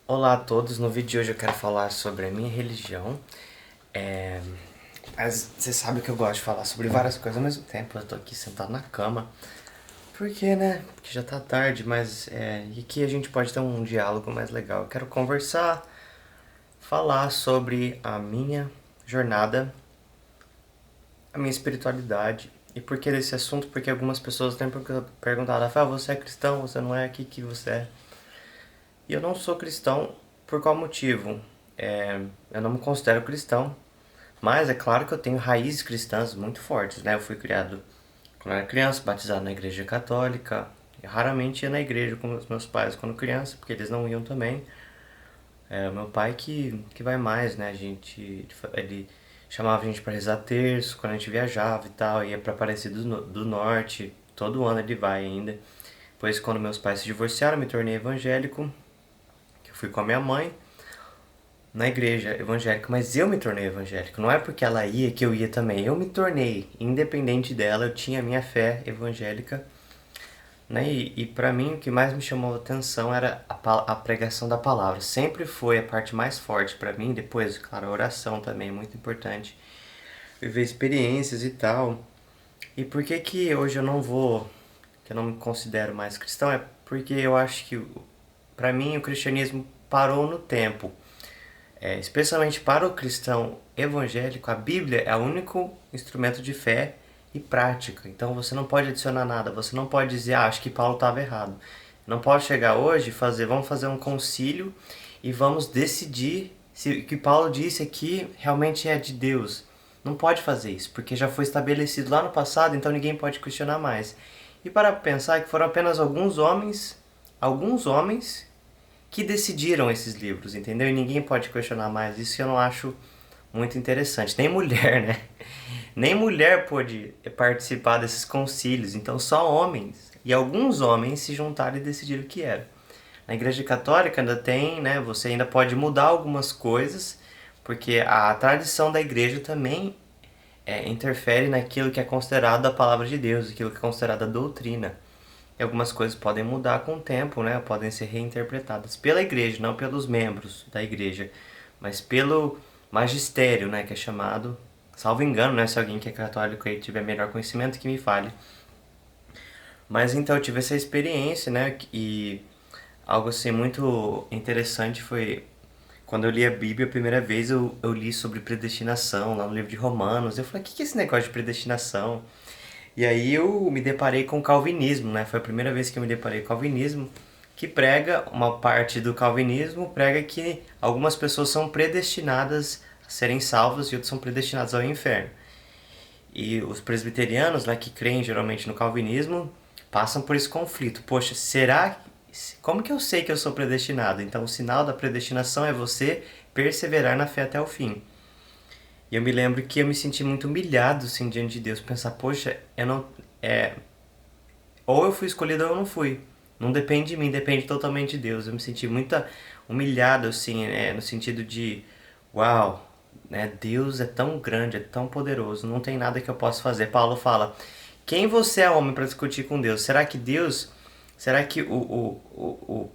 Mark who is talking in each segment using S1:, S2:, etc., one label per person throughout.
S1: Olá a todos, no vídeo de hoje eu quero falar sobre a minha religião. Mas você sabe que eu gosto de falar sobre várias coisas ao mesmo tempo. Eu tô aqui sentado na cama. Por quê, né? Porque já tá tarde, mas e aqui a gente pode ter um diálogo mais legal. Eu quero conversar, falar sobre a minha jornada, a minha espiritualidade. E por que desse assunto? Porque algumas pessoas têm perguntado, Rafael, você é cristão? Você não é? O que você é? E eu não sou cristão por qual motivo? Eu não me considero cristão, mas é claro que eu tenho raízes cristãs muito fortes, né? Eu fui criado quando eu era criança, batizado na igreja católica. Eu raramente ia na igreja com os meus pais quando criança, porque eles não iam também. É o meu pai que vai mais, né? Ele chamava a gente para rezar terço quando a gente viajava e tal, ia para Aparecida do Norte, todo ano ele vai ainda. Depois, quando meus pais se divorciaram, me tornei evangélico, que eu fui com a minha mãe na igreja evangélica, mas eu me tornei evangélico. Não é porque ela ia que eu ia também. Eu me tornei, independente dela, eu tinha a minha fé evangélica, né? E para mim o que mais me chamou a atenção era a pregação da palavra. Sempre foi a parte mais forte para mim. Depois, claro, a oração também é muito importante. Viver experiências e tal. E por que que hoje que eu não me considero mais cristão? É porque eu acho que para mim o cristianismo parou no tempo. Especialmente para o cristão evangélico, a Bíblia é o único instrumento de fé e prática. Então você não pode adicionar nada, você não pode dizer, acho que Paulo estava errado. Não pode chegar hoje e vamos fazer um concílio e vamos decidir se o que Paulo disse aqui realmente é de Deus. Não pode fazer isso, porque já foi estabelecido lá no passado, então ninguém pode questionar mais. E para pensar que foram apenas alguns homens que decidiram esses livros, entendeu? E ninguém pode questionar mais. Isso eu não acho muito interessante. Nem mulher, né? Nem mulher pôde participar desses concílios. Então só homens. E alguns homens se juntaram e decidiram o que era. Na Igreja Católica ainda tem, né? Você ainda pode mudar algumas coisas, porque a tradição da Igreja também interfere naquilo que é considerado a palavra de Deus, aquilo que é considerado a doutrina. E algumas coisas podem mudar com o tempo, né? Podem ser reinterpretadas pela igreja, não pelos membros da igreja, mas pelo magistério, né? Que é chamado, salvo engano, né? Se alguém que é católico aí tiver melhor conhecimento, que me fale. Mas então eu tive essa experiência, né? E algo assim muito interessante foi quando eu li a Bíblia a primeira vez, eu li sobre predestinação lá no livro de Romanos. Eu falei, o que é esse negócio de predestinação? E aí eu me deparei com o calvinismo, né? Foi a primeira vez que eu me deparei com o calvinismo, que prega, uma parte do calvinismo prega que algumas pessoas são predestinadas a serem salvas e outras são predestinadas ao inferno. E os presbiterianos, né, que creem geralmente no calvinismo, passam por esse conflito. Poxa, como que eu sei que eu sou predestinado? Então o sinal da predestinação é você perseverar na fé até o fim. E eu me lembro que eu me senti muito humilhado assim diante de Deus, pensar, poxa, eu não é ou eu fui escolhido ou eu não fui. Não depende de mim, depende totalmente de Deus. Eu me senti muito humilhado assim, no sentido de, uau, né, Deus é tão grande, é tão poderoso, não tem nada que eu possa fazer. Paulo fala: "Quem você é, homem, para discutir com Deus? Será que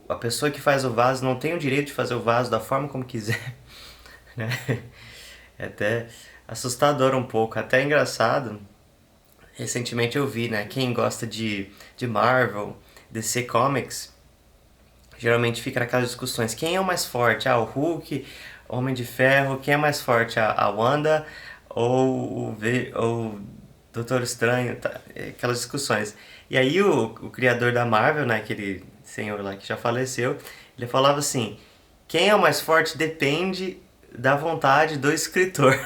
S1: a pessoa que faz o vaso não tem o direito de fazer o vaso da forma como quiser?" né? É até assustador um pouco, até engraçado. Recentemente eu vi, né? Quem gosta de Marvel, DC Comics, geralmente fica naquelas discussões. Quem é o mais forte? Ah, o Hulk, Homem de Ferro. Quem é mais forte? A Wanda ou o Doutor Estranho? Tá? Aquelas discussões. E aí o criador da Marvel, né? Aquele senhor lá que já faleceu, ele falava assim: quem é o mais forte depende da vontade do escritor.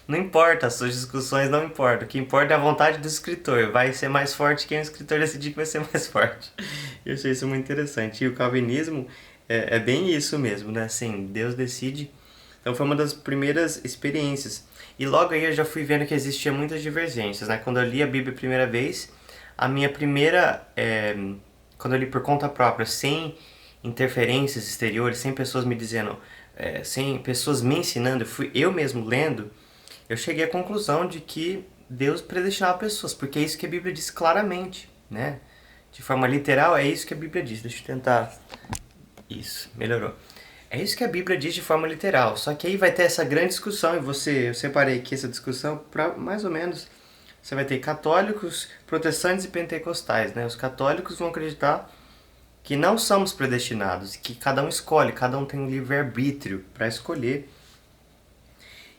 S1: Não importa, as suas discussões não importam. O que importa é a vontade do escritor. Vai ser mais forte quem o escritor decidir que vai ser mais forte. Eu achei isso muito interessante. E o calvinismo é bem isso mesmo, né? Assim, Deus decide. Então foi uma das primeiras experiências. E logo aí eu já fui vendo que existia muitas divergências, né? Quando eu li a Bíblia a primeira vez, a minha primeira... quando eu li por conta própria, sem interferências exteriores, sem pessoas me dizendo... sem pessoas me ensinando, fui eu mesmo lendo, eu cheguei à conclusão de que Deus predestinava pessoas, porque é isso que a Bíblia diz claramente, né? De forma literal, é isso que a Bíblia diz. Deixa eu tentar Isso, melhorou. É isso que a Bíblia diz de forma literal. Só que aí vai ter essa grande discussão, eu separei aqui essa discussão para mais ou menos. Você vai ter católicos, protestantes e pentecostais, né? Os católicos vão acreditar que não somos predestinados, que cada um escolhe, cada um tem um livre-arbítrio para escolher.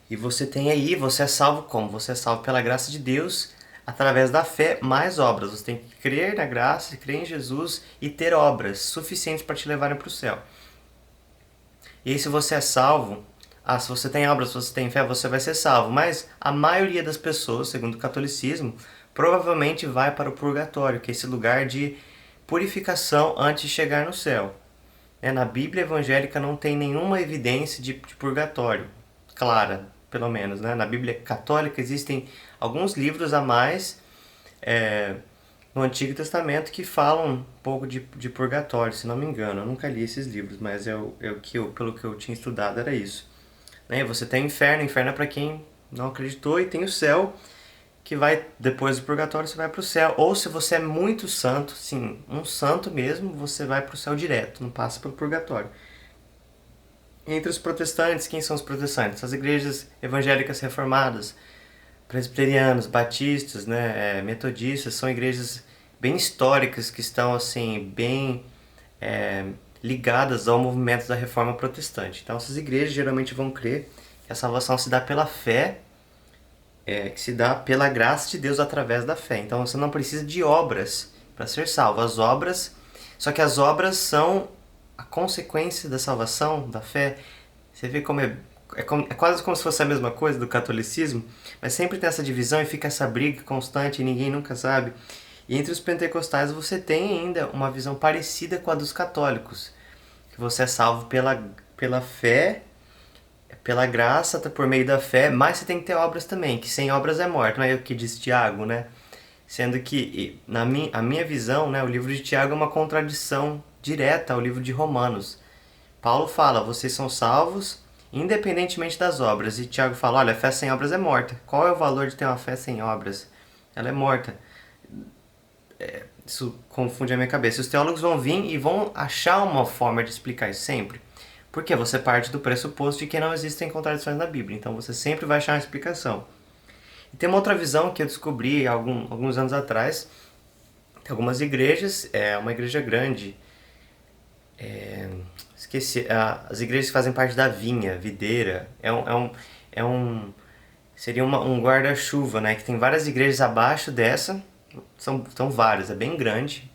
S1: E você tem aí, você é salvo como? Você é salvo pela graça de Deus, através da fé mais obras. Você tem que crer na graça, crer em Jesus e ter obras suficientes para te levarem para o céu. E aí se você é salvo, se você tem obras, se você tem fé, você vai ser salvo. Mas a maioria das pessoas, segundo o catolicismo, provavelmente vai para o purgatório, que é esse lugar de purificação antes de chegar no céu. Na Bíblia evangélica não tem nenhuma evidência de purgatório, clara, pelo menos. Na Bíblia católica existem alguns livros a mais no Antigo Testamento que falam um pouco de purgatório, se não me engano. Eu nunca li esses livros, mas pelo que eu tinha estudado era isso. Você tem o inferno é para quem não acreditou, e tem o céu, que vai, depois do purgatório, você vai para o céu. Ou se você é muito santo, sim, um santo mesmo, você vai para o céu direto, não passa pelo purgatório. Entre os protestantes, quem são os protestantes? As igrejas evangélicas reformadas, presbiterianos, batistas, metodistas, são igrejas bem históricas que estão assim bem ligadas ao movimento da reforma protestante. Então essas igrejas geralmente vão crer que a salvação se dá pela fé, que se dá pela graça de Deus através da fé. Então você não precisa de obras para ser salvo. Só que as obras são a consequência da salvação, da fé. Você vê como é quase como se fosse a mesma coisa do catolicismo, mas sempre tem essa divisão e fica essa briga constante e ninguém nunca sabe. E entre os pentecostais você tem ainda uma visão parecida com a dos católicos, que você é salvo pela fé, pela graça, por meio da fé, mas você tem que ter obras também, que sem obras é morto, não é o que diz Tiago, né? Sendo que, a minha visão, o livro de Tiago é uma contradição direta ao livro de Romanos. Paulo fala, vocês são salvos independentemente das obras. E Tiago fala, olha, a fé sem obras é morta. Qual é o valor de ter uma fé sem obras? Ela é morta. Isso confunde a minha cabeça. Os teólogos vão vir e vão achar uma forma de explicar isso sempre. Porque você parte do pressuposto de que não existem contradições na Bíblia. Então você sempre vai achar uma explicação. E tem uma outra visão que eu descobri alguns anos atrás. Tem algumas igrejas, uma igreja grande, esqueci, as igrejas que fazem parte da vinha, videira, seria um guarda-chuva, que tem várias igrejas abaixo dessa, são várias, é bem grande,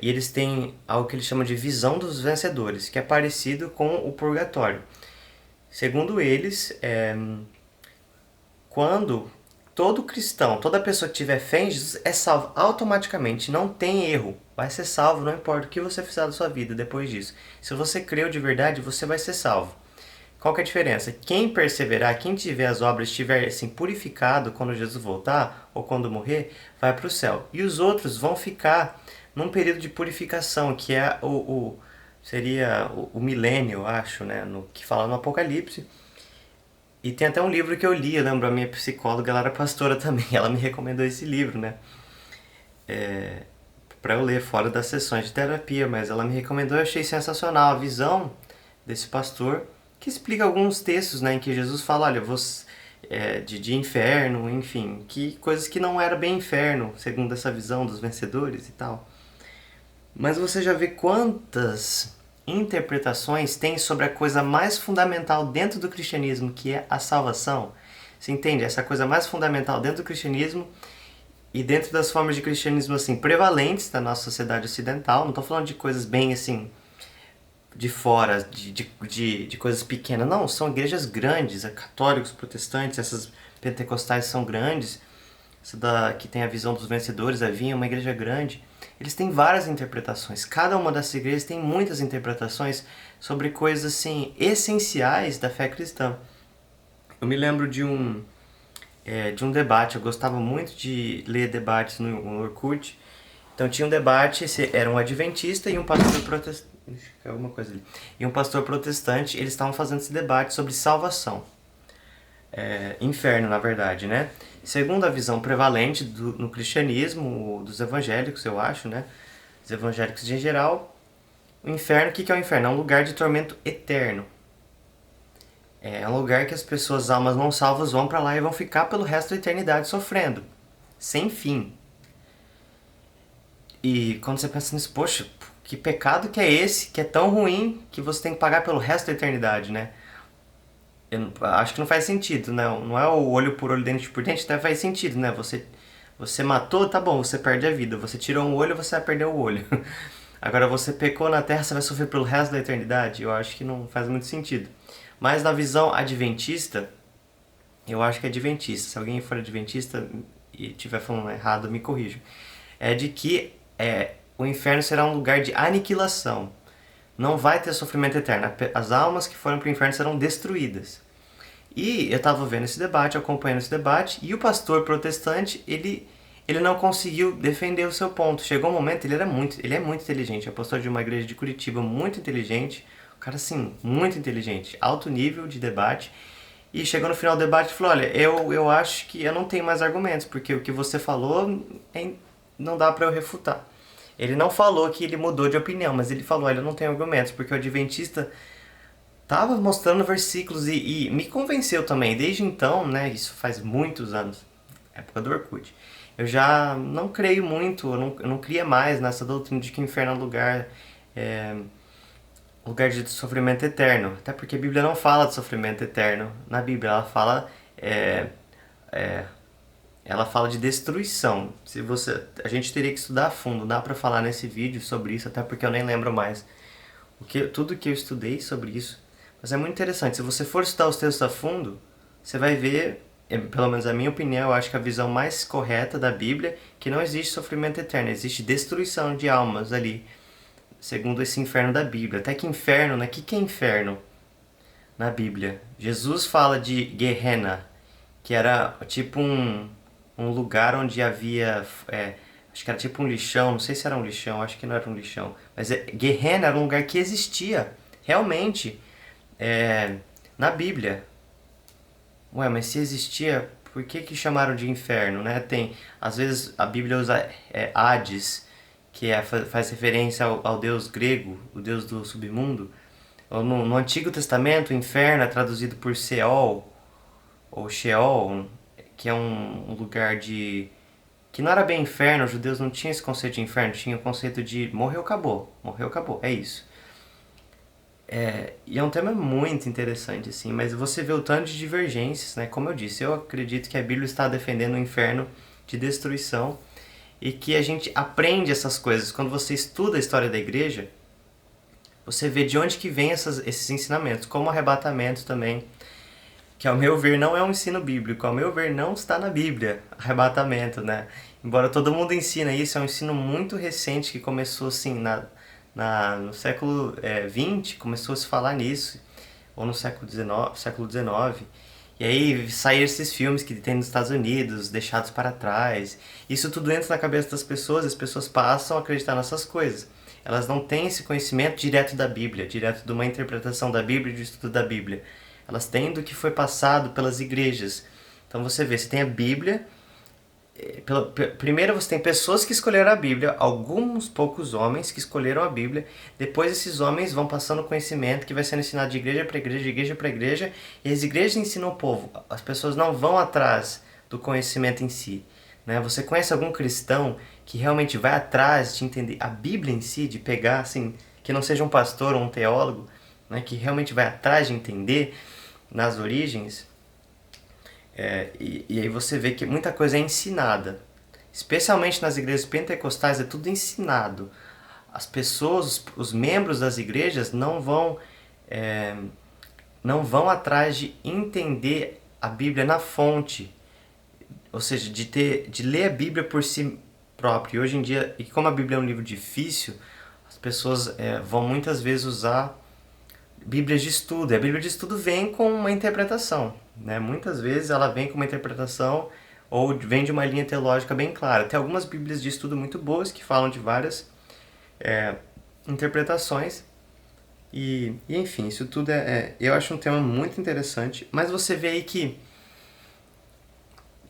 S1: e eles têm algo que eles chamam de visão dos vencedores, que é parecido com o purgatório. Segundo eles, quando todo cristão, toda pessoa que tiver fé em Jesus é salvo automaticamente, não tem erro. Vai ser salvo, não importa o que você fizer da sua vida depois disso. Se você creu de verdade, você vai ser salvo. Qual que é a diferença? Quem perseverar, quem tiver as obras, estiver assim, purificado quando Jesus voltar ou quando morrer, vai para o céu. E os outros vão ficar num período de purificação, que é seria o milênio, eu acho, que fala no Apocalipse. E tem até um livro que eu li, eu lembro, a minha psicóloga, ela era pastora também, ela me recomendou esse livro, para eu ler fora das sessões de terapia, mas ela me recomendou e eu achei sensacional a visão desse pastor, que explica alguns textos, em que Jesus fala, olha, de inferno, enfim, que coisas que não era bem inferno, segundo essa visão dos vencedores e tal. Mas você já vê quantas interpretações tem sobre a coisa mais fundamental dentro do cristianismo, que é a salvação. Você entende? Essa coisa mais fundamental dentro do cristianismo e dentro das formas de cristianismo assim prevalentes da nossa sociedade ocidental. Não estou falando de coisas bem assim de fora, de coisas pequenas. Não, são igrejas grandes, católicos, protestantes, essas pentecostais são grandes. Essa que tem a visão dos vencedores, a vinha, é uma igreja grande. Eles têm várias interpretações. Cada uma dessas igrejas tem muitas interpretações sobre coisas assim essenciais da fé cristã. Eu me lembro de um debate. Eu gostava muito de ler debates no Orkut. Então tinha um debate, era um adventista e um pastor protestante. Alguma coisa ali. E um pastor protestante, eles estavam fazendo esse debate sobre salvação. Inferno, na verdade, Segundo a visão prevalente no cristianismo, dos evangélicos, eu acho, os evangélicos em geral, O inferno, o que é o inferno? É um lugar de tormento eterno. É um lugar que as pessoas, almas não salvas, vão pra lá e vão ficar pelo resto da eternidade sofrendo. Sem fim. E quando você pensa nisso, poxa, que pecado que é esse, que é tão ruim, que você tem que pagar pelo resto da eternidade, né? Eu acho que não faz sentido, né? Não é o olho por olho, dente por dente, até faz sentido, né? Você matou, tá bom, você perde a vida. Você tirou um olho, você vai perder o olho. Agora, você pecou na Terra, você vai sofrer pelo resto da eternidade? Eu acho que não faz muito sentido. Mas na visão adventista, eu acho que é adventista. Se alguém for adventista e estiver falando errado, me corrija. É de que o inferno será um lugar de aniquilação. Não vai ter sofrimento eterno. As almas que foram para o inferno serão destruídas. E eu estava vendo esse debate, acompanhando esse debate, e o pastor protestante, ele não conseguiu defender o seu ponto. Chegou um momento, ele é muito inteligente, é pastor de uma igreja de Curitiba, muito inteligente, o cara assim, muito inteligente, alto nível de debate. E chegou no final do debate e falou, olha, eu acho que eu não tenho mais argumentos, porque o que você falou não dá para eu refutar. Ele não falou que ele mudou de opinião, mas ele falou, olha, eu não tenho argumentos, porque o adventista tava mostrando versículos e me convenceu também. Desde então, né, isso faz muitos anos, época do Orkut, eu já não creio muito, eu não cria mais nessa doutrina de que o inferno é lugar de sofrimento eterno. Até porque a Bíblia não fala de sofrimento eterno. Na Bíblia ela fala de destruição. A gente teria que estudar a fundo, dá pra falar nesse vídeo sobre isso, até porque eu nem lembro mais tudo que eu estudei sobre isso. Mas é muito interessante, se você for estudar os textos a fundo, você vai ver, pelo menos a minha opinião, eu acho que a visão mais correta da Bíblia, que não existe sofrimento eterno, existe destruição de almas ali, segundo esse inferno da Bíblia. Até que inferno, né? O que é inferno na Bíblia? Jesus fala de Gehenna, que era tipo um lugar onde havia, acho que era tipo um lixão, não sei se era um lixão, acho que não era um lixão, mas Gehenna era um lugar que existia, realmente, na Bíblia. Ué, mas se existia, por que chamaram de inferno, né? Às vezes a Bíblia usa Hades, que faz referência ao deus grego, o deus do submundo. No Antigo Testamento, o inferno é traduzido por Seol, ou Sheol, que é um lugar que não era bem inferno, os judeus não tinham esse conceito de inferno, tinham o conceito de morreu, acabou, é isso. E é um tema muito interessante, assim, mas você vê o tanto de divergências, né? Como eu disse, eu acredito que a Bíblia está defendendo um inferno de destruição e que a gente aprende essas coisas. Quando você estuda a história da igreja, você vê de onde que vem esses ensinamentos, como o arrebatamento também, que ao meu ver não é um ensino bíblico, ao meu ver não está na Bíblia, arrebatamento, né? Embora todo mundo ensina isso, é um ensino muito recente que começou assim no século XX, começou a se falar nisso, ou no século XIX. E aí saíram esses filmes que tem nos Estados Unidos, Deixados para Trás. Isso tudo entra na cabeça das pessoas, as pessoas passam a acreditar nessas coisas. Elas não têm esse conhecimento direto da Bíblia, direto de uma interpretação da Bíblia e do estudo da Bíblia. Elas têm do que foi passado pelas igrejas. Então você vê, você tem a Bíblia. Primeiro você tem pessoas que escolheram a Bíblia, alguns poucos homens que escolheram a Bíblia. Depois esses homens vão passando conhecimento que vai sendo ensinado de igreja para igreja, de igreja para igreja. E as igrejas ensinam o povo. As pessoas não vão atrás do conhecimento em si. Né? Você conhece algum cristão que realmente vai atrás de entender a Bíblia em si, de pegar, assim, que não seja um pastor ou um teólogo, né, que realmente vai atrás de entender nas origens? E aí você vê que muita coisa é ensinada. Especialmente nas igrejas pentecostais é tudo ensinado. As pessoas, os membros das igrejas não vão atrás de entender a Bíblia na fonte. Ou seja, de ler a Bíblia por si próprio. E hoje em dia, e como a Bíblia é um livro difícil, as pessoas vão muitas vezes usar Bíblias de estudo. E a Bíblia de estudo vem com uma interpretação, né? Muitas vezes ela vem com uma interpretação ou vem de uma linha teológica bem clara. Tem algumas Bíblias de estudo muito boas que falam de várias interpretações. E enfim, isso tudo eu acho um tema muito interessante. Mas você vê aí que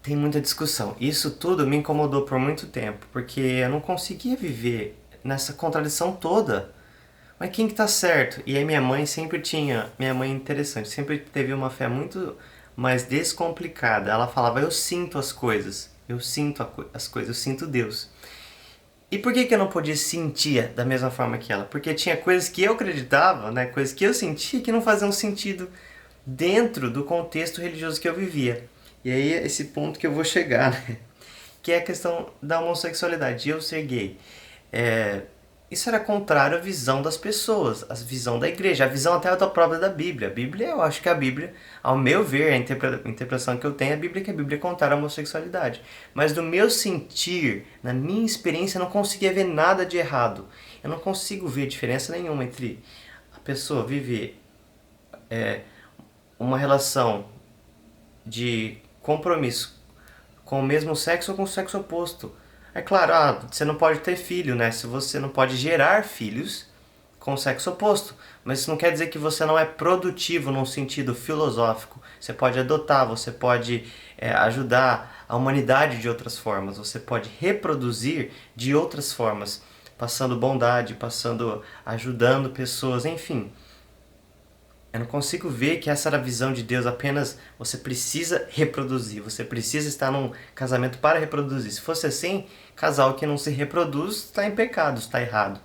S1: tem muita discussão. Isso tudo me incomodou por muito tempo, porque eu não conseguia viver nessa contradição toda. Mas quem que tá certo? E aí minha mãe sempre tinha, minha mãe interessante, sempre teve uma fé muito mais descomplicada. Ela falava, eu sinto as coisas, eu sinto as coisas, eu sinto Deus. E por que eu não podia sentir da mesma forma que ela? Porque tinha coisas que eu acreditava, né, coisas que eu sentia que não faziam sentido dentro do contexto religioso que eu vivia. E aí é esse ponto que eu vou chegar, né? Que é a questão da homossexualidade, eu ser gay. É, isso era contrário à visão das pessoas, à visão da igreja, à visão até da própria da Bíblia. A Bíblia, eu acho que a Bíblia, ao meu ver, a interpretação que eu tenho, que a Bíblia é contrária à homossexualidade. Mas do meu sentir, na minha experiência, eu não conseguia ver nada de errado. Eu não consigo ver diferença nenhuma entre a pessoa viver uma relação de compromisso com o mesmo sexo ou com o sexo oposto. É claro, você não pode ter filho, né? Se você não pode gerar filhos com o sexo oposto. Mas isso não quer dizer que você não é produtivo num sentido filosófico. Você pode adotar, você pode ajudar a humanidade de outras formas, você pode reproduzir de outras formas, passando bondade, ajudando pessoas, enfim. Eu não consigo ver que essa era a visão de Deus, apenas você precisa reproduzir, você precisa estar num casamento para reproduzir. Se fosse assim, casal que não se reproduz está em pecado, está errado.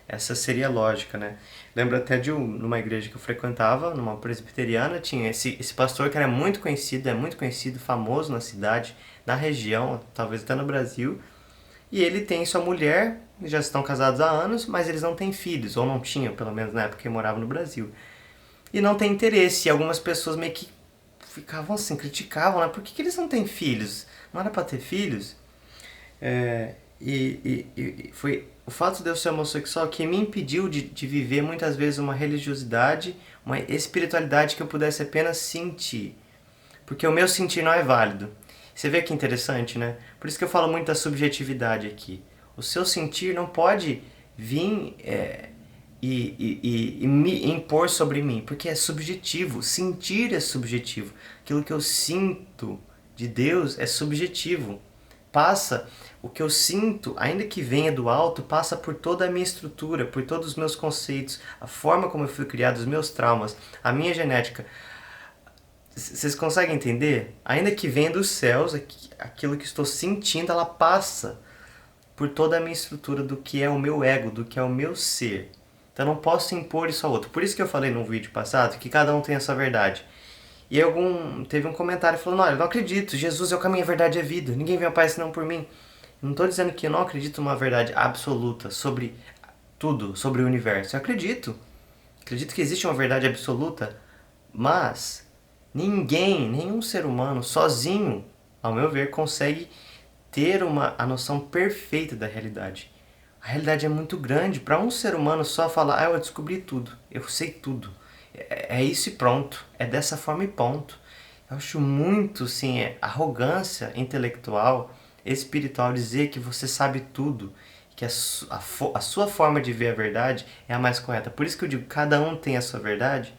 S1: Essa seria a lógica, né? Lembro até de numa igreja que eu frequentava, numa presbiteriana, tinha esse pastor que era muito conhecido, é muito conhecido, famoso na cidade, na região, talvez até no Brasil. E ele tem sua mulher, já estão casados há anos, mas eles não têm filhos, ou não tinham, pelo menos na época que moravam no Brasil. E não tem interesse. E algumas pessoas meio que ficavam assim, criticavam, né? Por que eles não têm filhos? Não era pra ter filhos? E foi o fato de eu ser homossexual que me impediu de viver muitas vezes uma religiosidade, uma espiritualidade que eu pudesse apenas sentir. Porque o meu sentir não é válido. Você vê que interessante, né? Por isso que eu falo muito da subjetividade aqui. O seu sentir não pode vir e me impor sobre mim, porque é subjetivo. Sentir é subjetivo. Aquilo que eu sinto de Deus é subjetivo. O que eu sinto, ainda que venha do alto, passa por toda a minha estrutura, por todos os meus conceitos, a forma como eu fui criado, os meus traumas, a minha genética. Vocês conseguem entender? Ainda que venha dos céus, aquilo que estou sentindo, ela passa por toda a minha estrutura do que é o meu ego, do que é o meu ser. Então eu não posso impor isso ao outro. Por isso que eu falei num vídeo passado que cada um tem a sua verdade. E teve um comentário falando, olha, eu não acredito, Jesus é o caminho, a verdade e a vida. Ninguém vem ao Pai senão por mim. Eu não estou dizendo que eu não acredito numa verdade absoluta sobre tudo, sobre o universo. Eu acredito. Acredito que existe uma verdade absoluta, mas nenhum ser humano sozinho, ao meu ver, consegue ter a noção perfeita da realidade. A realidade é muito grande. Para um ser humano só falar, eu descobri tudo, eu sei tudo. É isso e pronto. É dessa forma e ponto. Eu acho muito, sim, arrogância intelectual, espiritual dizer que você sabe tudo, que a sua forma de ver a verdade é a mais correta. Por isso que eu digo, cada um tem a sua verdade,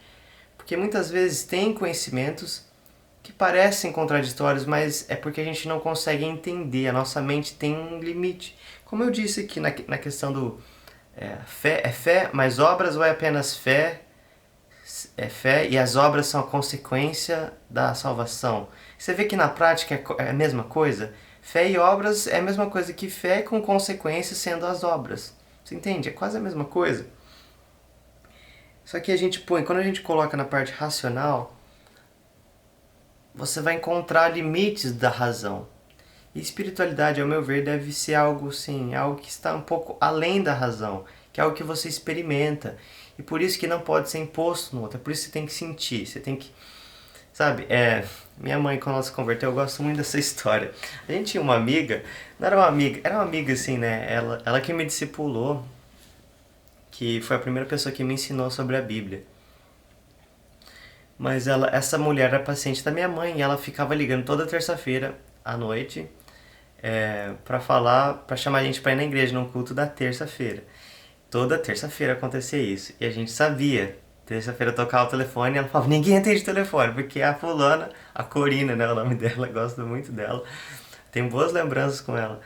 S1: porque muitas vezes tem conhecimentos que parecem contraditórios, mas é porque a gente não consegue entender, a nossa mente tem um limite. Como eu disse aqui na questão do fé, é fé mais obras ou é apenas fé? É fé e as obras são a consequência da salvação. Você vê que na prática é a mesma coisa? Fé e obras é a mesma coisa que fé com consequências sendo as obras. Você entende? É quase a mesma coisa. Só que quando a gente coloca na parte racional, você vai encontrar limites da razão. E espiritualidade, ao meu ver, deve ser algo sim, algo que está um pouco além da razão, que é algo que você experimenta. E por isso que não pode ser imposto no outro, é por isso que você tem que sentir, você tem que... Sabe, minha mãe, quando ela se converteu, eu gosto muito dessa história. A gente tinha uma amiga, não era uma amiga, era uma amiga assim, né? Ela que me discipulou, que foi a primeira pessoa que me ensinou sobre a Bíblia. Mas essa mulher era paciente da minha mãe e ela ficava ligando toda terça-feira à noite pra chamar a gente pra ir na igreja, num culto da terça-feira. Toda terça-feira acontecia isso. E a gente sabia. Terça-feira tocava o telefone e ela falava, ninguém atende o telefone, porque a fulana, a Corina, né, o nome dela, gosto muito dela. Tenho boas lembranças com ela.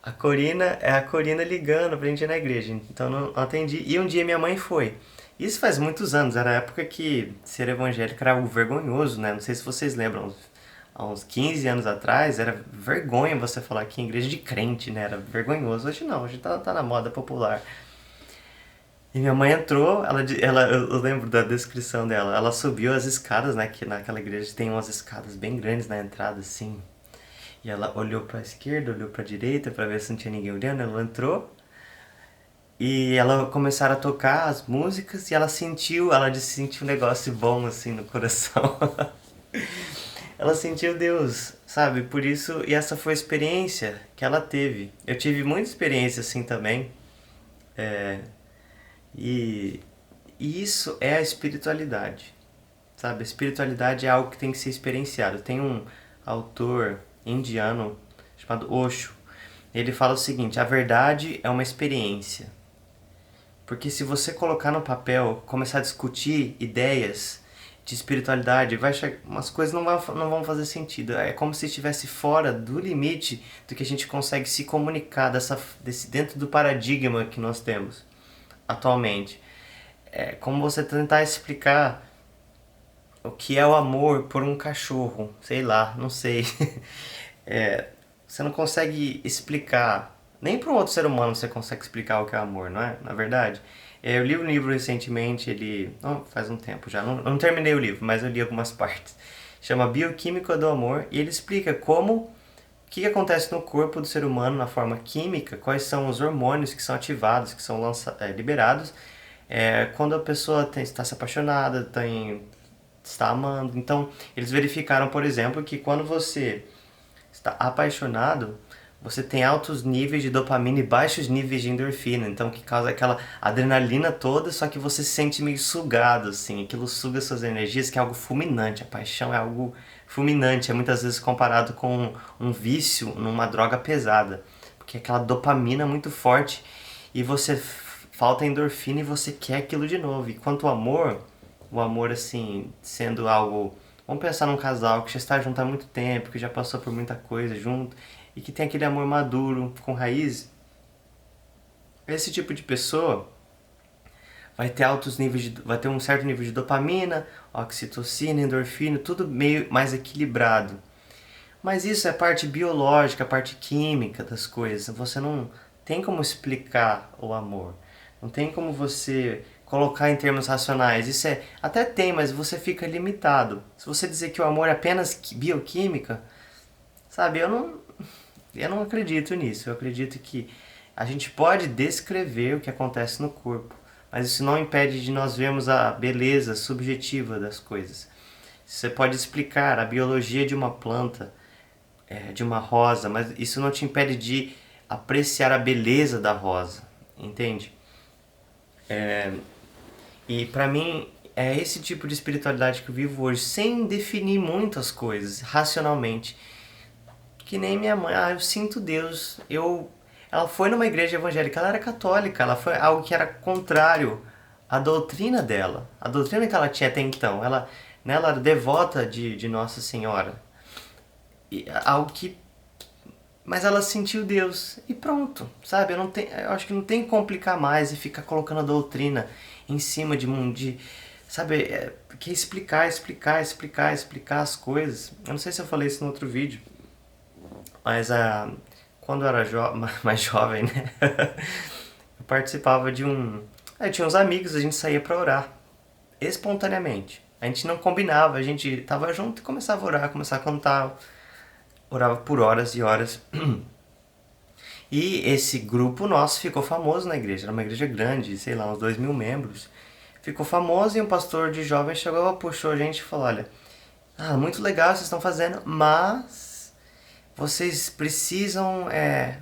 S1: a Corina ligando pra gente ir na igreja. Então não atendi. E um dia minha mãe foi. Isso faz muitos anos, era a época que ser evangélico era algo vergonhoso, né? Não sei se vocês lembram, há uns 15 anos atrás era vergonha você falar que em igreja de crente, né? Era vergonhoso. Hoje não, hoje tá na moda popular. E minha mãe entrou, eu lembro da descrição dela, ela subiu as escadas, né? Que naquela igreja tem umas escadas bem grandes na entrada, assim. E ela olhou pra esquerda, olhou pra direita pra ver se não tinha ninguém olhando. Ela entrou e ela começaram a tocar as músicas e ela disse que sentiu um negócio bom assim no coração. Ela sentiu Deus, sabe? Por isso, e essa foi a experiência que ela teve. Eu tive muita experiência assim também. É, e, e isso é a espiritualidade, sabe? A espiritualidade é algo que tem que ser experienciado. Tem um autor indiano chamado Osho. Ele fala o seguinte: a verdade é uma experiência. Porque se você colocar no papel, começar a discutir ideias de espiritualidade, umas coisas não vão fazer sentido. É como se estivesse fora do limite do que a gente consegue se comunicar dentro do paradigma que nós temos atualmente. É como você tentar explicar o que é o amor por um cachorro, sei lá, não sei. É, você não consegue explicar, nem para um outro ser humano você consegue explicar o que é amor, não é? Na verdade, eu li um livro recentemente, faz um tempo já, não terminei o livro, mas eu li algumas partes. Chama Bioquímica do Amor e ele explica o que acontece no corpo do ser humano na forma química, quais são os hormônios que são ativados, que são liberados, quando a pessoa está se apaixonada, está amando. Então, eles verificaram, por exemplo, que quando você está apaixonado, você tem altos níveis de dopamina e baixos níveis de endorfina, então que causa aquela adrenalina toda, só que você se sente meio sugado, assim, aquilo suga suas energias, que é algo fulminante. A paixão é algo fulminante, é muitas vezes comparado com um vício numa droga pesada, porque é aquela dopamina muito forte e falta endorfina e você quer aquilo de novo. E quanto ao amor, o amor assim, sendo algo. Vamos pensar num casal que já está junto há muito tempo, que já passou por muita coisa junto e que tem aquele amor maduro, com raiz. Esse tipo de pessoa vai ter um certo nível de dopamina, oxitocina, endorfina, tudo meio mais equilibrado. Mas isso é a parte biológica, a parte química das coisas. Você não tem como explicar o amor. Não tem como você colocar em termos racionais. Isso até tem, mas você fica limitado. Se você dizer que o amor é apenas bioquímica, sabe, eu não acredito nisso. Eu acredito que a gente pode descrever o que acontece no corpo, mas isso não impede de nós vermos a beleza subjetiva das coisas. Você pode explicar a biologia de uma planta, de uma rosa, mas isso não te impede de apreciar a beleza da rosa, entende? E pra mim é esse tipo de espiritualidade que eu vivo hoje, sem definir muitas coisas racionalmente. Que nem minha mãe, eu sinto Deus. Ela foi numa igreja evangélica, ela era católica, ela foi algo que era contrário à doutrina dela, a doutrina que ela tinha até então. Ela era devota de Nossa Senhora. Algo que, mas ela sentiu Deus e pronto, sabe? Eu acho que não tem que complicar mais e ficar colocando a doutrina em cima sabe? Que explicar as coisas. Eu não sei se eu falei isso no outro vídeo, mas quando eu era mais jovem, né? Eu participava de tinha uns amigos, a gente saía pra orar espontaneamente. A gente não combinava, a gente tava junto e começava a orar, começava a cantar. Orava por horas e horas. E esse grupo nosso ficou famoso na igreja. Era uma igreja grande, sei lá, uns 2.000 membros. Ficou famoso e um pastor de jovens chegou, puxou a gente e falou: olha, muito legal o que vocês estão fazendo, mas vocês precisam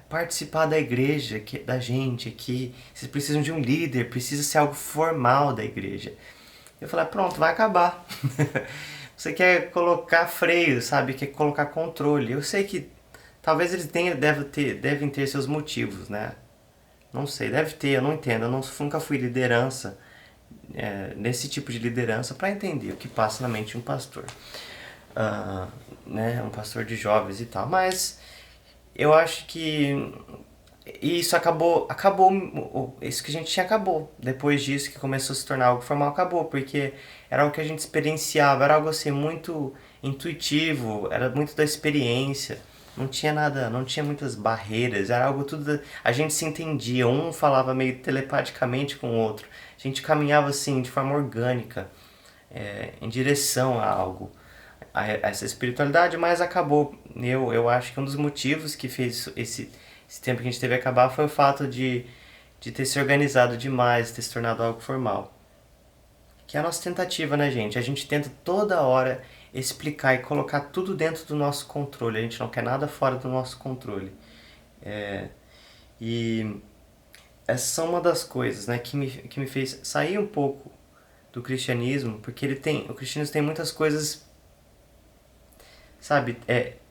S1: participar da igreja, da gente aqui. Vocês precisam de um líder, precisa ser algo formal da igreja. Eu falei: pronto, vai acabar. Você quer colocar freio, sabe? Quer colocar controle. Eu sei que talvez eles devem ter seus motivos, né? Não sei, deve ter, eu não entendo. Nunca fui liderança, nesse tipo de liderança, para entender o que passa na mente de um pastor. Né? Um pastor de jovens e tal. Mas eu acho que E isso isso que a gente tinha acabou. Depois disso que começou a se tornar algo formal, acabou, porque era algo que a gente experienciava, era algo assim muito intuitivo, era muito da experiência. Não tinha nada, não tinha muitas barreiras, era algo tudo, a gente se entendia, um falava meio telepaticamente com o outro. A gente caminhava assim de forma orgânica, em direção a algo, a essa espiritualidade, mas acabou. Eu acho que um dos motivos que fez esse tempo que a gente teve acabar foi o fato de ter se organizado demais, ter se tornado algo formal. Que é a nossa tentativa, né, gente? A gente tenta toda hora explicar e colocar tudo dentro do nosso controle. A gente não quer nada fora do nosso controle. E essa são uma das coisas, né, que me fez sair um pouco do cristianismo, porque o cristianismo tem muitas coisas. Sabe,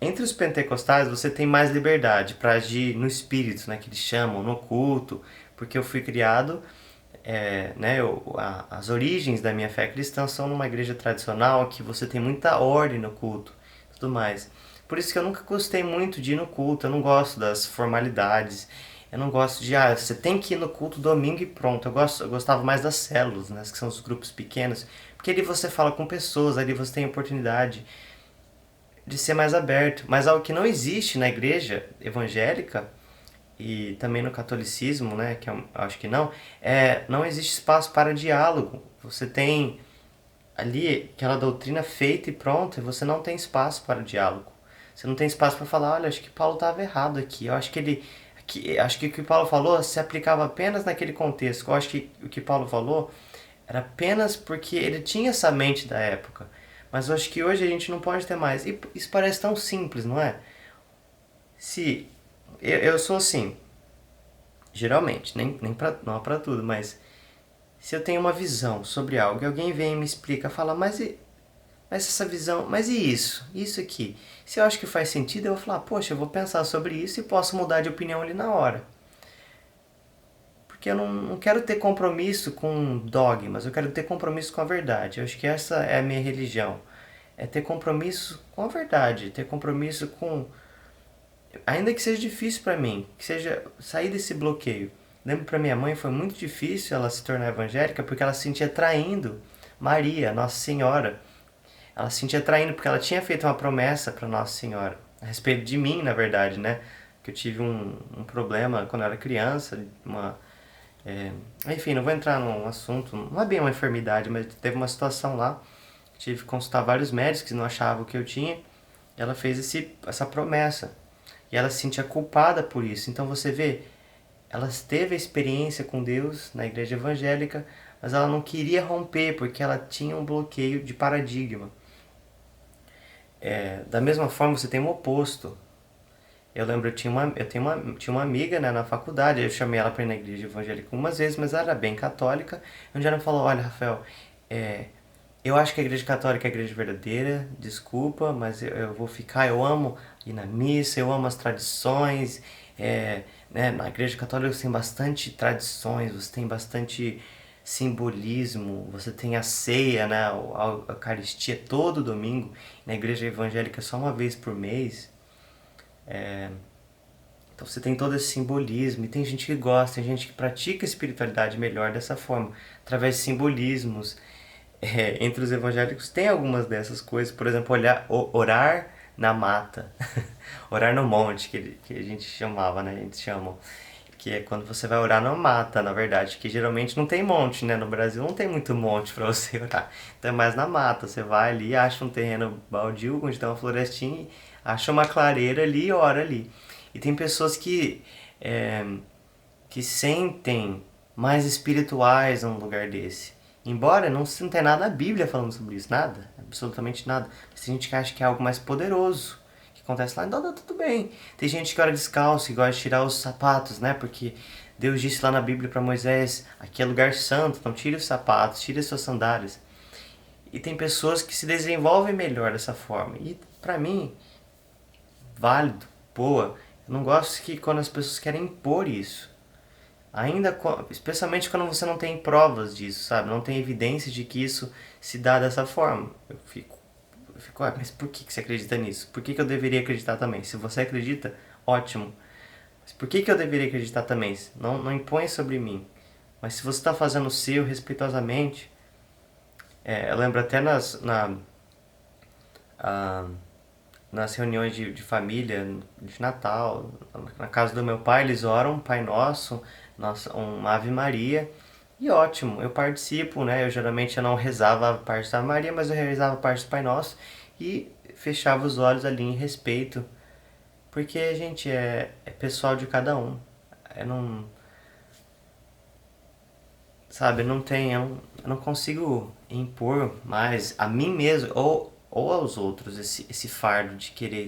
S1: entre os pentecostais você tem mais liberdade para agir no espírito, né, que eles chamam, no culto, porque eu fui criado, né, as origens da minha fé cristã são numa igreja tradicional que você tem muita ordem no culto, tudo mais. Por isso que eu nunca gostei muito de ir no culto, eu não gosto das formalidades, eu não gosto de, você tem que ir no culto domingo e pronto. Eu gostava mais das células, né, que são os grupos pequenos, porque ali você fala com pessoas, ali você tem oportunidade de ser mais aberto. Mas algo que não existe na igreja evangélica e também no catolicismo, né, que eu acho que não, não existe espaço para diálogo. Você tem ali aquela doutrina feita e pronta, e você não tem espaço para diálogo. Você não tem espaço para falar, olha, acho que Paulo estava errado aqui. Eu acho que acho que o que Paulo falou se aplicava apenas naquele contexto. Eu acho que o que Paulo falou era apenas porque ele tinha essa mente da época. Mas eu acho que hoje a gente não pode ter mais. E isso parece tão simples, não é? Se eu sou assim, geralmente, não é pra tudo, mas se eu tenho uma visão sobre algo e alguém vem e me explica, fala, mas essa visão, mas e isso? Isso aqui? Se eu acho que faz sentido, eu vou falar, poxa, eu vou pensar sobre isso e posso mudar de opinião ali na hora. Porque eu não quero ter compromisso com dogmas, eu quero ter compromisso com a verdade. Eu acho que essa é a minha religião. É ter compromisso com a verdade, ter compromisso com. Ainda que seja difícil para mim, que seja sair desse bloqueio. Lembro para minha mãe foi muito difícil ela se tornar evangélica porque ela se sentia traindo Maria, Nossa Senhora. Ela se sentia traindo porque ela tinha feito uma promessa para Nossa Senhora, a respeito de mim, na verdade, né? Que eu tive um problema quando eu era criança, enfim, não vou entrar num assunto, não é bem uma enfermidade, mas teve uma situação lá, tive que consultar vários médicos que não achavam o que eu tinha, e ela fez essa promessa, e ela se sentia culpada por isso. Então você vê, ela teve a experiência com Deus na igreja evangélica, mas ela não queria romper porque ela tinha um bloqueio de paradigma. Da mesma forma, você tem o oposto. Eu lembro, tinha uma amiga, né, na faculdade, eu chamei ela para ir na igreja evangélica algumas vezes, mas ela era bem católica. Um dia ela falou, olha, Rafael, eu acho que a igreja católica é a igreja verdadeira, desculpa, mas eu vou ficar, eu amo ir na missa, eu amo as tradições, né, na igreja católica você tem bastante tradições, você tem bastante simbolismo, você tem a ceia, né, a Eucaristia todo domingo, na igreja evangélica só uma vez por mês. Então você tem todo esse simbolismo, e tem gente que gosta, tem gente que pratica a espiritualidade melhor dessa forma, através de simbolismos. Entre os evangélicos tem algumas dessas coisas, por exemplo, orar na mata, orar no monte, que a gente chamava, né? A gente chama, que é quando você vai orar na mata, na verdade, que geralmente não tem monte, né? No Brasil não tem muito monte para você orar, então é mais na mata, você vai ali, acha um terreno baldio, onde tem uma florestinha, acha uma clareira ali e ora ali. E tem pessoas é, que sentem mais espirituais num lugar desse. Embora não tenha nada na Bíblia falando sobre isso, nada, absolutamente nada. Mas tem gente que acha que é algo mais poderoso, que acontece lá, então tá tudo bem. Tem gente que ora descalço, que gosta de tirar os sapatos, né? Porque Deus disse lá na Bíblia para Moisés, aqui é lugar santo, então tire os sapatos, tire as suas sandálias. E tem pessoas que se desenvolvem melhor dessa forma. E pra mim, válido, boa. Eu não gosto que quando as pessoas querem impor isso. Especialmente quando você não tem provas disso, sabe? Não tem evidência de que isso se dá dessa forma. Mas por que você acredita nisso? Por que eu deveria acreditar também? Se você acredita, ótimo. Mas por que eu deveria acreditar também? Não impõe sobre mim. Mas se você está fazendo o seu respeitosamente, eu lembro até ah, nas reuniões de família, de Natal, na casa do meu pai, eles oram Pai Nosso, uma Ave Maria, e ótimo, eu participo, né? Eu não rezava a parte da Ave Maria, mas eu rezava a parte do Pai Nosso e fechava os olhos ali em respeito, porque, gente, é pessoal de cada um. Não, sabe, eu não consigo impor mais a mim mesmo ou aos outros esse fardo de querer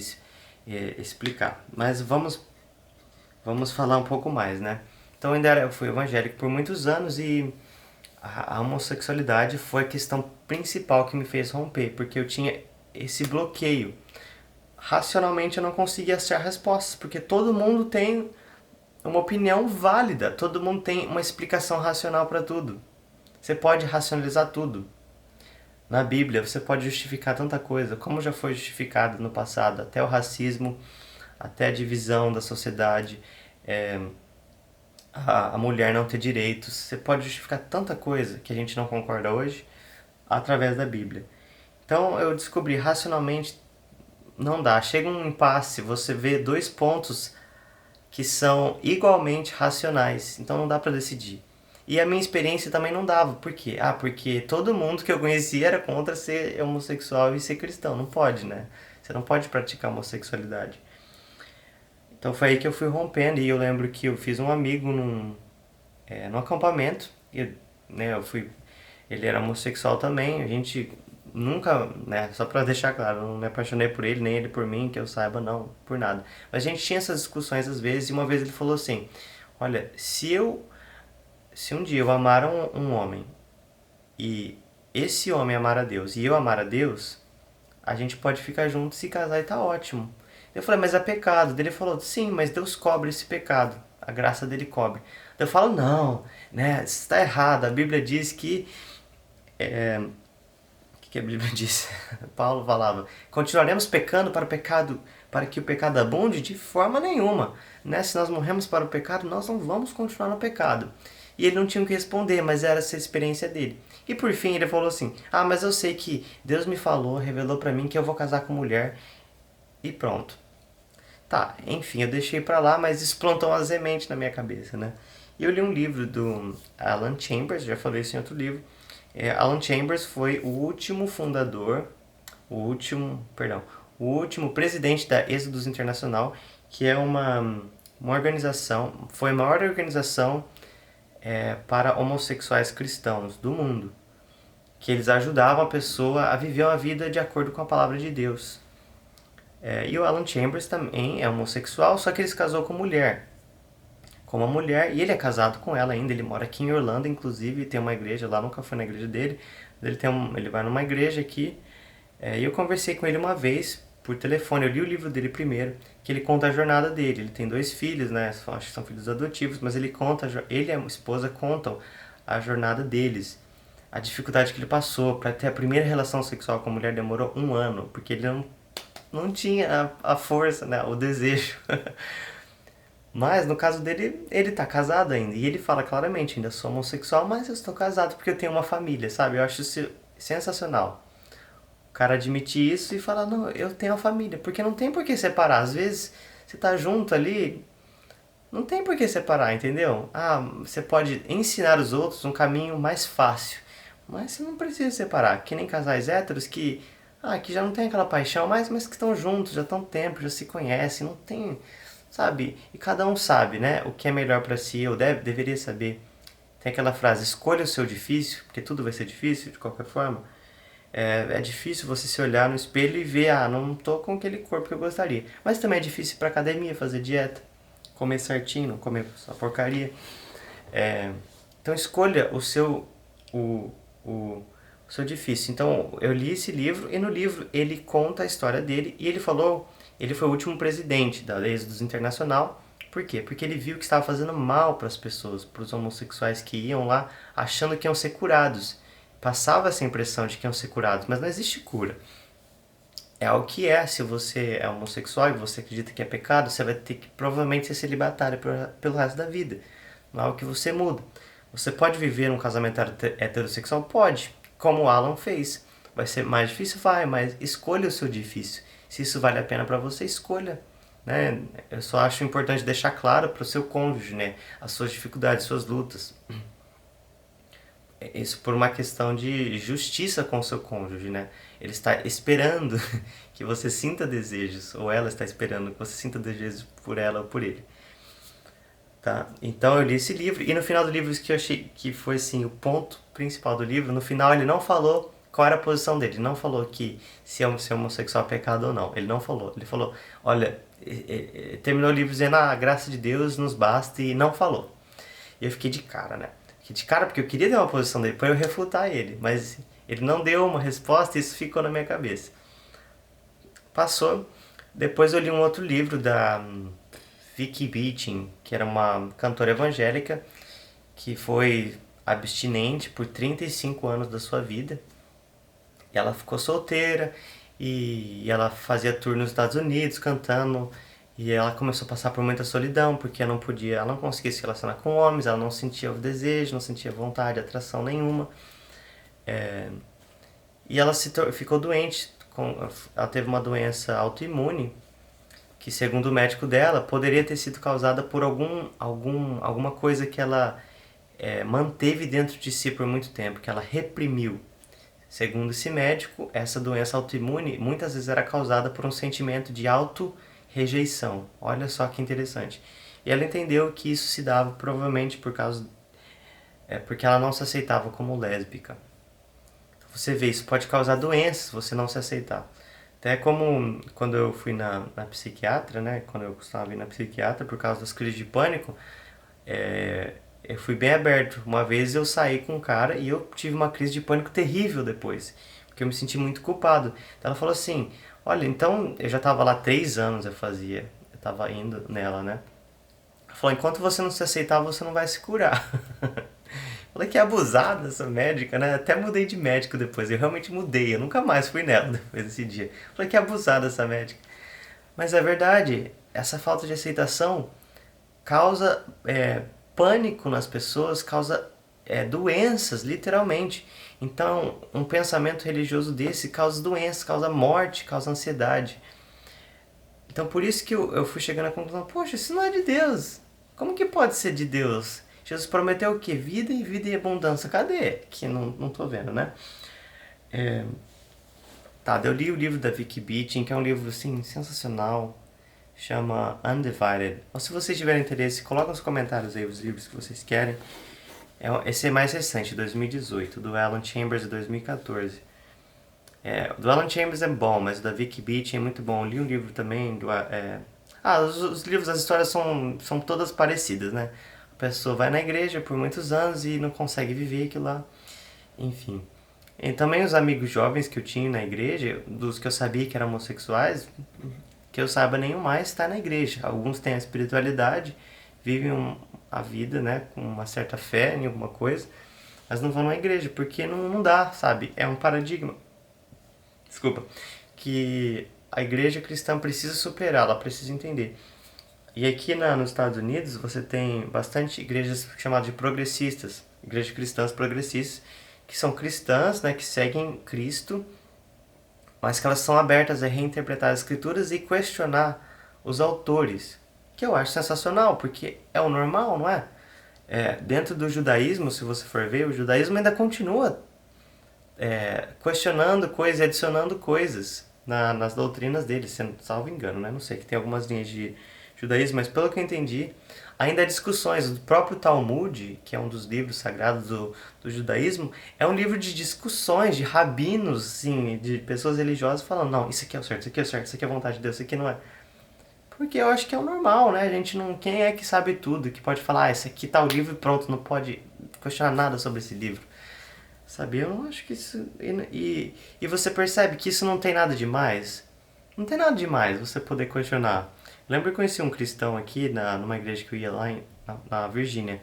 S1: explicar. Mas vamos falar um pouco mais, né? Então eu fui evangélico por muitos anos e a homossexualidade foi a questão principal que me fez romper, porque eu tinha esse bloqueio. Racionalmente eu não conseguia achar respostas, porque todo mundo tem uma opinião válida, todo mundo tem uma explicação racional para tudo. Você pode racionalizar tudo. Na Bíblia você pode justificar tanta coisa, como já foi justificado no passado, até o racismo, até a divisão da sociedade, é, a mulher não ter direitos. Você pode justificar tanta coisa que a gente não concorda hoje através da Bíblia. Então eu descobri racionalmente não dá. Chega um impasse, você vê dois pontos que são igualmente racionais, então não dá para decidir. E a minha experiência também não dava. Por quê? Porque todo mundo que eu conhecia era contra ser homossexual e ser cristão. Não pode, né? Você não pode praticar homossexualidade. Então foi aí que eu fui rompendo e eu lembro que eu fiz um amigo num acampamento. Eu fui, ele era homossexual também, a gente nunca, né, só pra deixar claro, não me apaixonei por ele, nem ele por mim, que eu saiba, não, por nada. Mas a gente tinha essas discussões às vezes e uma vez ele falou assim, olha, se um dia eu amar um homem e esse homem amar a Deus e eu amar a Deus, a gente pode ficar juntos, se casar e tá ótimo. Eu falei, mas é pecado. Ele falou, sim, mas Deus cobre esse pecado. A graça dele cobre. Eu falo, não, né, isso está errado. A Bíblia diz que... O que a Bíblia diz? Paulo falava, continuaremos pecando para o pecado, para que o pecado abunde? De forma nenhuma. Né? Se nós morremos para o pecado, nós não vamos continuar no pecado. E ele não tinha o que responder, mas era essa experiência dele. E por fim ele falou assim, mas eu sei que Deus me falou, revelou para mim que eu vou casar com mulher e pronto. Tá, enfim, eu deixei pra lá, mas isso plantou uma semente na minha cabeça, né? E eu li um livro do Alan Chambers, já falei isso em outro livro. Alan Chambers foi o último fundador, o último presidente da Êxodos Internacional, que é uma organização, foi a maior organização para homossexuais cristãos do mundo. Que eles ajudavam a pessoa a viver uma vida de acordo com a palavra de Deus. E o Alan Chambers também é homossexual, só que ele se casou com mulher. Com uma mulher, e ele é casado com ela ainda, ele mora aqui em Orlando, inclusive, tem uma igreja lá, nunca fui na igreja dele. Ele vai numa igreja aqui, e eu conversei com ele uma vez, por telefone, eu li o livro dele primeiro, que ele conta a jornada dele. Ele tem 2 filhos, né, acho que são filhos adotivos, mas ele e a esposa contam a jornada deles. A dificuldade que ele passou, para ter a primeira relação sexual com a mulher demorou 1 ano, porque ele não tinha a força, né, o desejo. Mas no caso dele, ele tá casado ainda. E ele fala claramente, ainda sou homossexual, mas eu estou casado porque eu tenho uma família, sabe? Eu acho isso sensacional. O cara admitir isso e falar, não, eu tenho uma família. Porque não tem por que separar. Às vezes você tá junto ali, não tem por que separar, entendeu? Você pode ensinar os outros um caminho mais fácil. Mas você não precisa separar. Que nem casais héteros que já não tem aquela paixão, mas que estão juntos, já estão tempo, já se conhecem, não tem, sabe? E cada um sabe, né? O que é melhor pra si, eu deveria saber. Tem aquela frase, escolha o seu difícil, porque tudo vai ser difícil de qualquer forma. É difícil você se olhar no espelho e ver, não tô com aquele corpo que eu gostaria. Mas também é difícil ir pra academia, fazer dieta, comer certinho, não comer só porcaria. Então escolha o seu difícil. Então eu li esse livro e no livro ele conta a história dele e ele falou, ele foi o último presidente da Êxodos Internacional. Por quê? Porque ele viu que estava fazendo mal para as pessoas, para os homossexuais que iam lá achando que iam ser curados. Passava essa impressão de que iam ser curados, mas não existe cura. é o que é. Se você é homossexual e você acredita que é pecado, você vai ter que provavelmente ser celibatário pelo resto da vida. Não é algo que você muda. Você pode viver um casamento heterossexual? Pode, como o Alan fez. Vai ser mais difícil? Vai, mas escolha o seu difícil. Se isso vale a pena para você, escolha. Né? Eu só acho importante deixar claro para o seu cônjuge, né, as suas dificuldades, suas lutas. Isso por uma questão de justiça com o seu cônjuge, né? Ele está esperando que você sinta desejos, ou ela está esperando que você sinta desejos por ela ou por ele. Tá? Então eu li esse livro, e no final do livro, isso que eu achei que foi assim, o ponto principal do livro, no final ele não falou qual era a posição dele, ele não falou que se é homossexual é pecado ou não, ele não falou, ele falou, olha, terminou o livro dizendo, a graça de Deus nos basta, e não falou. E eu fiquei de cara, né? Fiquei de cara porque eu queria ter uma posição dele para eu refutar ele, mas ele não deu uma resposta e isso ficou na minha cabeça. Passou, depois eu li um outro livro da Vicky Beating, que era uma cantora evangélica que foi abstinente por 35 anos da sua vida. Ela ficou solteira e ela fazia tour nos Estados Unidos cantando, e ela começou a passar por muita solidão porque ela não conseguia se relacionar com homens, ela não sentia o desejo, não sentia vontade, atração nenhuma. E ela ficou doente, ela teve uma doença autoimune que, segundo o médico dela, poderia ter sido causada por alguma coisa que ela manteve dentro de si por muito tempo, que ela reprimiu. Segundo esse médico, essa doença autoimune muitas vezes era causada por um sentimento de auto-rejeição. Olha só que interessante. E ela entendeu que isso se dava provavelmente porque ela não se aceitava como lésbica. Você vê, isso pode causar doenças, você não se aceitar. Até como quando eu fui na psiquiatra, né? Quando eu costumava ir na psiquiatra por causa das crises de pânico, eu fui bem aberto. Uma vez eu saí com um cara e eu tive uma crise de pânico terrível depois, porque eu me senti muito culpado. Então ela falou assim, olha, então eu já estava lá 3 anos, eu estava indo nela, né? Ela falou, enquanto você não se aceitar, você não vai se curar. Falei que abusada essa médica, né? Até mudei de médico depois, eu realmente mudei, eu nunca mais fui nela depois desse dia. Falei que abusada essa médica. Mas é verdade, essa falta de aceitação causa pânico nas pessoas, causa doenças, literalmente. Então, um pensamento religioso desse causa doenças, causa morte, causa ansiedade. Então, por isso que eu fui chegando à conclusão, poxa, isso não é de Deus. Como que pode ser de Deus? Jesus prometeu o quê? Vida e vida e abundância. Cadê? Que não tô vendo, né? Tá, eu li o livro da Vicky Beating, que é um livro, assim, sensacional. Chama Undivided. Ou se vocês tiverem interesse, coloca nos comentários aí os livros que vocês querem. Esse é mais recente, 2018, do Alan Chambers de 2014. O do Alan Chambers é bom, mas o da Vicky Beating é muito bom. Eu li um livro também os livros, as histórias são todas parecidas, né? A pessoa vai na igreja por muitos anos e não consegue viver aquilo lá. Enfim. E também os amigos jovens que eu tinha na igreja, dos que eu sabia que eram homossexuais, que eu saiba, nenhum mais está na igreja. Alguns têm a espiritualidade, vivem a vida, né, com uma certa fé em alguma coisa, mas não vão na igreja, porque não dá, sabe? É um paradigma, desculpa, que a igreja cristã precisa superar, ela precisa entender. E aqui nos Estados Unidos você tem bastante igrejas chamadas de progressistas, igrejas cristãs progressistas, que são cristãs, né, que seguem Cristo, mas que elas são abertas a reinterpretar as escrituras e questionar os autores, que eu acho sensacional, porque é o normal, não é? Dentro do judaísmo, se você for ver, o judaísmo ainda continua questionando coisas e adicionando coisas nas doutrinas deles, sendo salvo engano, né? Não sei, que tem algumas linhas de judaísmo, mas pelo que eu entendi, ainda há discussões. O próprio Talmud, que é um dos livros sagrados do judaísmo, é um livro de discussões de rabinos, assim, de pessoas religiosas falando, não, isso aqui é o certo, isso aqui é o certo, isso aqui é a vontade de Deus, isso aqui não é. Porque eu acho que é o normal, né? A gente não... Quem é que sabe tudo, que pode falar, esse aqui tá o livro e pronto, não pode questionar nada sobre esse livro. Sabe, eu não acho que isso... E você percebe que isso não tem nada demais. Não tem nada demais você poder questionar. Lembro que eu conheci um cristão aqui numa igreja que eu ia lá na Virgínia.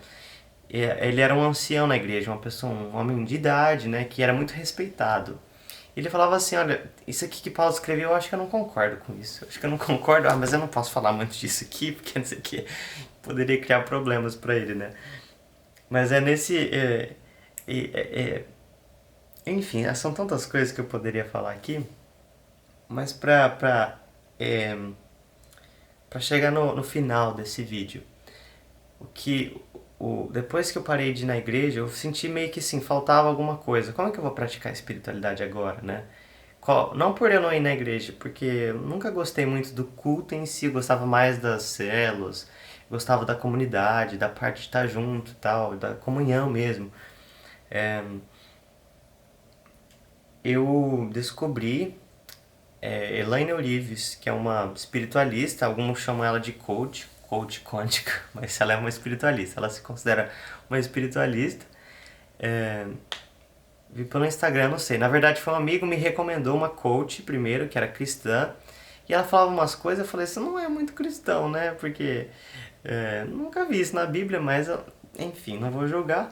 S1: Ele era um ancião na igreja, uma pessoa, um homem de idade, né, que era muito respeitado. Ele falava assim, olha, isso aqui que Paulo escreveu, eu acho que eu não concordo com isso. Eu acho que eu não concordo, mas eu não posso falar muito disso aqui, porque não sei o que. Poderia criar problemas pra ele, né? Mas é nesse. Enfim, são tantas coisas que eu poderia falar aqui, mas é, pra chegar no final desse vídeo, o que. Depois que eu parei de ir na igreja, eu senti meio que assim, faltava alguma coisa. Como é que eu vou praticar a espiritualidade agora, né? Não por eu não ir na igreja, porque eu nunca gostei muito do culto em si, eu gostava mais das células, gostava da comunidade, da parte de estar junto e tal, da comunhão mesmo. É, eu descobri Elaine Orives, que é uma espiritualista, alguns chamam ela de coach quântica, mas ela é uma espiritualista, ela se considera uma espiritualista. É, Vi pelo Instagram, não sei. Na verdade, foi um amigo que me recomendou uma coach primeiro, que era cristã. E ela falava umas coisas, eu falei, isso não é muito cristão, né? Porque nunca vi isso na Bíblia, mas enfim, não vou julgar.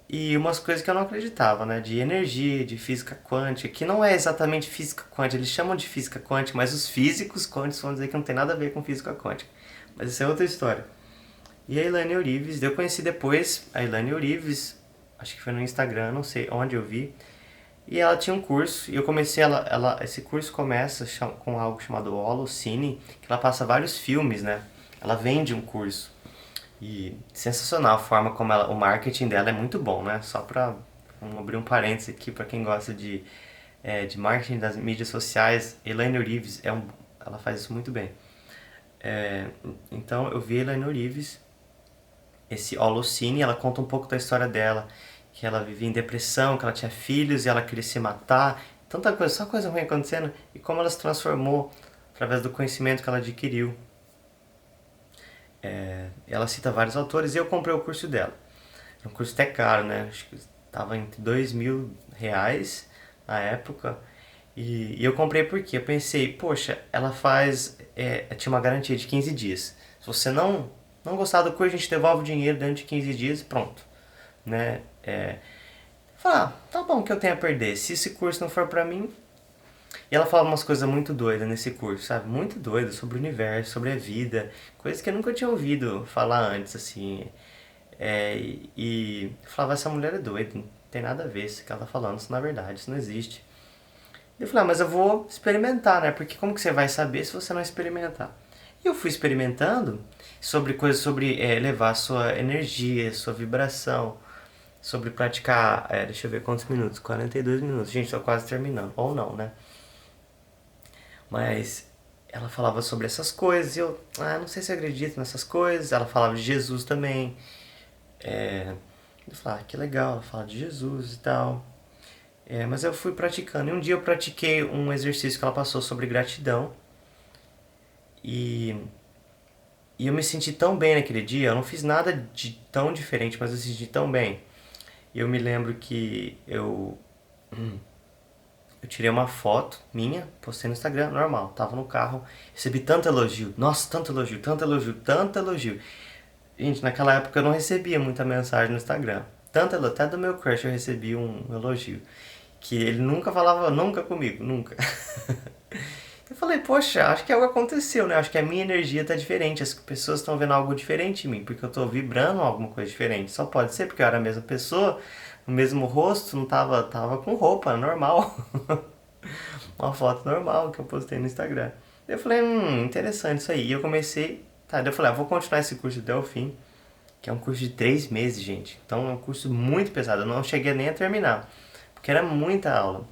S1: E umas coisas que eu não acreditava, né? De energia, de física quântica, que não é exatamente física quântica, eles chamam de física quântica, mas os físicos quânticos vão dizer que não tem nada a ver com física quântica. Mas isso é outra história. E a Elaine Orives, eu conheci depois a Elaine Orives, acho que foi no Instagram, não sei onde eu vi. E ela tinha um curso, e eu comecei, esse curso começa com algo chamado Holocine, que ela passa vários filmes, né? Ela vende um curso. E sensacional a forma como o marketing dela é muito bom, né? Só pra abrir um parênteses aqui pra quem gosta de marketing das mídias sociais, Elaine Orives ela faz isso muito bem. Então eu vi a Elaine Orives, esse Holocene, ela conta um pouco da história dela, que ela vivia em depressão, que ela tinha filhos e ela queria se matar, tanta coisa, só coisa ruim acontecendo, e como ela se transformou através do conhecimento que ela adquiriu. Ela cita vários autores e eu comprei o curso dela. É um curso até caro, né? Acho que estava entre R$ 2.000 na época. E eu comprei porque eu pensei, poxa, ela faz. Tinha uma garantia de 15 dias. Se você não gostar do curso, a gente devolve o dinheiro dentro de 15 dias e pronto. Né? Falei, tá bom, que eu tenho a perder. Se esse curso não for pra mim. E ela falava umas coisas muito doidas nesse curso, sabe? Muito doidas sobre o universo, sobre a vida. Coisas que eu nunca tinha ouvido falar antes, assim. E eu falava, essa mulher é doida, não tem nada a ver isso que ela tá falando, isso não é verdade, isso não existe. E eu falei, mas eu vou experimentar, né? Porque como que você vai saber se você não experimentar? E eu fui experimentando sobre coisas sobre elevar a sua energia, sua vibração, sobre praticar, deixa eu ver quantos minutos, 42 minutos, gente, tô quase terminando, ou não, né? Mas ela falava sobre essas coisas e eu, não sei se eu acredito nessas coisas. Ela falava de Jesus também. Eu falava, que legal, ela fala de Jesus e tal. Mas eu fui praticando. E um dia eu pratiquei um exercício que ela passou sobre gratidão. E, e eu me senti tão bem naquele dia. Eu não fiz nada de tão diferente, mas eu me senti tão bem. E eu me lembro que eu tirei uma foto minha, postei no Instagram, normal, tava no carro, recebi tanto elogio, nossa, tanto elogio, tanto elogio, tanto elogio. Gente, naquela época eu não recebia muita mensagem no Instagram. Tanto elogio, até do meu crush eu recebi um elogio. Que ele nunca falava nunca comigo, nunca. Eu falei, poxa, acho que algo aconteceu, né? Acho que a minha energia tá diferente, as pessoas estão vendo algo diferente em mim, porque eu tô vibrando alguma coisa diferente. Só pode ser porque eu era a mesma pessoa, o mesmo rosto, não tava com roupa, normal. Uma foto normal que eu postei no Instagram. Eu falei, interessante isso aí. E eu comecei, daí eu falei, vou continuar esse curso até o fim, que é um curso de 3 meses, gente. Então é um curso muito pesado, eu não cheguei nem a terminar, porque era muita aula.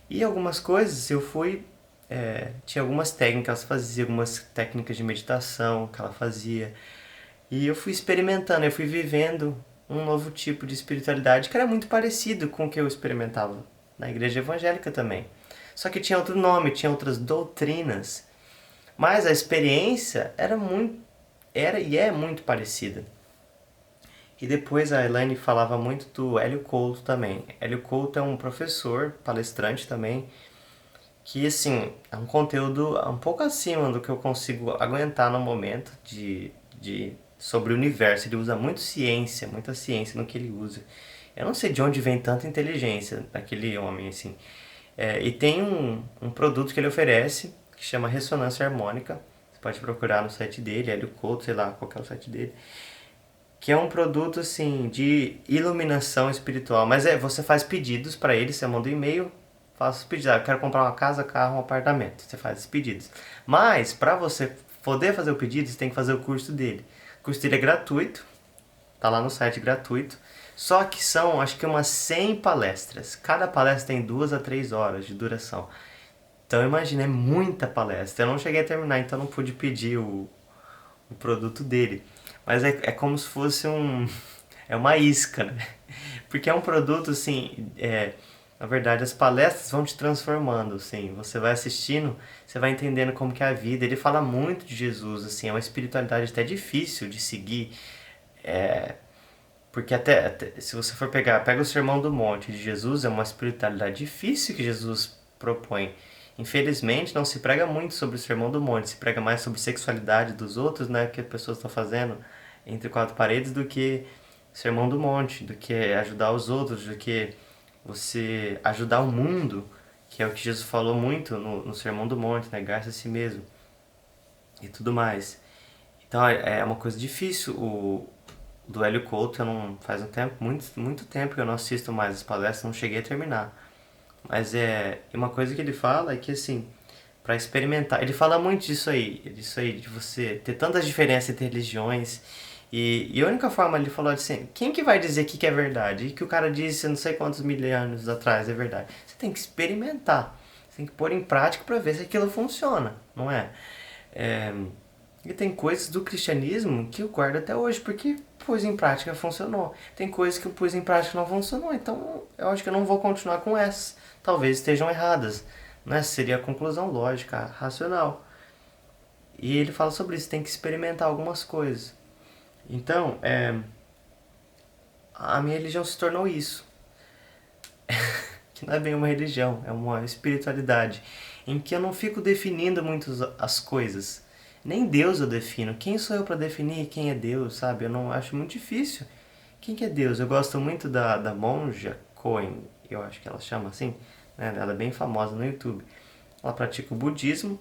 S1: E algumas coisas eu fui, tinha algumas técnicas, ela fazia algumas técnicas de meditação que ela fazia. E eu fui experimentando, eu fui vivendo um novo tipo de espiritualidade que era muito parecido com o que eu experimentava na igreja evangélica também. Só que tinha outro nome, tinha outras doutrinas. Mas a experiência era e é muito parecida. E depois a Elaine falava muito do Hélio Couto também. Hélio Couto é um professor, palestrante também, que assim, é um conteúdo um pouco acima do que eu consigo aguentar no momento sobre o universo. Ele usa muita ciência no que ele usa. Eu não sei de onde vem tanta inteligência daquele homem, assim. E tem um produto que ele oferece que chama ressonância harmônica. Você pode procurar no site dele, Hélio Couto, sei lá, qual que é o site dele. Que é um produto assim de iluminação espiritual. Mas você faz pedidos para ele, você manda um e-mail, faz os pedidos. Eu quero comprar uma casa, carro, um apartamento. Você faz os pedidos. Mas para você poder fazer o pedido, você tem que fazer o curso dele. O curso dele é gratuito, tá lá no site gratuito. Só que são, acho que umas 100 palestras. Cada palestra tem 2 a 3 horas de duração. Então imagina, é muita palestra. Eu não cheguei a terminar, então não pude pedir o produto dele. Mas é como se fosse é uma isca, né? Porque é um produto, assim, na verdade, as palestras vão te transformando, assim. Você vai assistindo, você vai entendendo como que é a vida. Ele fala muito de Jesus, assim, é uma espiritualidade até difícil de seguir. Porque até se você for pega o Sermão do Monte de Jesus, é uma espiritualidade difícil que Jesus propõe. Infelizmente, não se prega muito sobre o Sermão do Monte, se prega mais sobre sexualidade dos outros, né, que as pessoas estão fazendo entre quatro paredes, do que o Sermão do Monte, do que ajudar os outros, do que você ajudar o mundo, que é o que Jesus falou muito no Sermão do Monte, negar-se a si mesmo e tudo mais. Então é uma coisa difícil. O do Hélio Couto, eu não faz um tempo, muito tempo que eu não assisto mais as palestras, não cheguei a terminar. Mas uma coisa que ele fala é que assim, para experimentar, ele fala muito disso aí de você ter tantas diferenças entre religiões. E a única forma ele falou assim, quem que vai dizer que é verdade? E que o cara disse não sei quantos milênios atrás é verdade. Você tem que experimentar, você tem que pôr em prática para ver se aquilo funciona, não é? E tem coisas do cristianismo que eu guardo até hoje, porque pus em prática funcionou. Tem coisas que eu pus em prática não funcionou, então eu acho que eu não vou continuar com essas. Talvez estejam erradas, né? Seria a conclusão lógica, racional. E ele fala sobre isso, tem que experimentar algumas coisas. Então, a minha religião se tornou isso. Que não é bem uma religião, é uma espiritualidade. Em que eu não fico definindo muito as coisas. Nem Deus eu defino. Quem sou eu para definir quem é Deus, sabe? Eu não acho muito difícil. Quem que é Deus? Eu gosto muito da monja Coen, eu acho que ela chama assim, né? Ela é bem famosa no YouTube. Ela pratica o budismo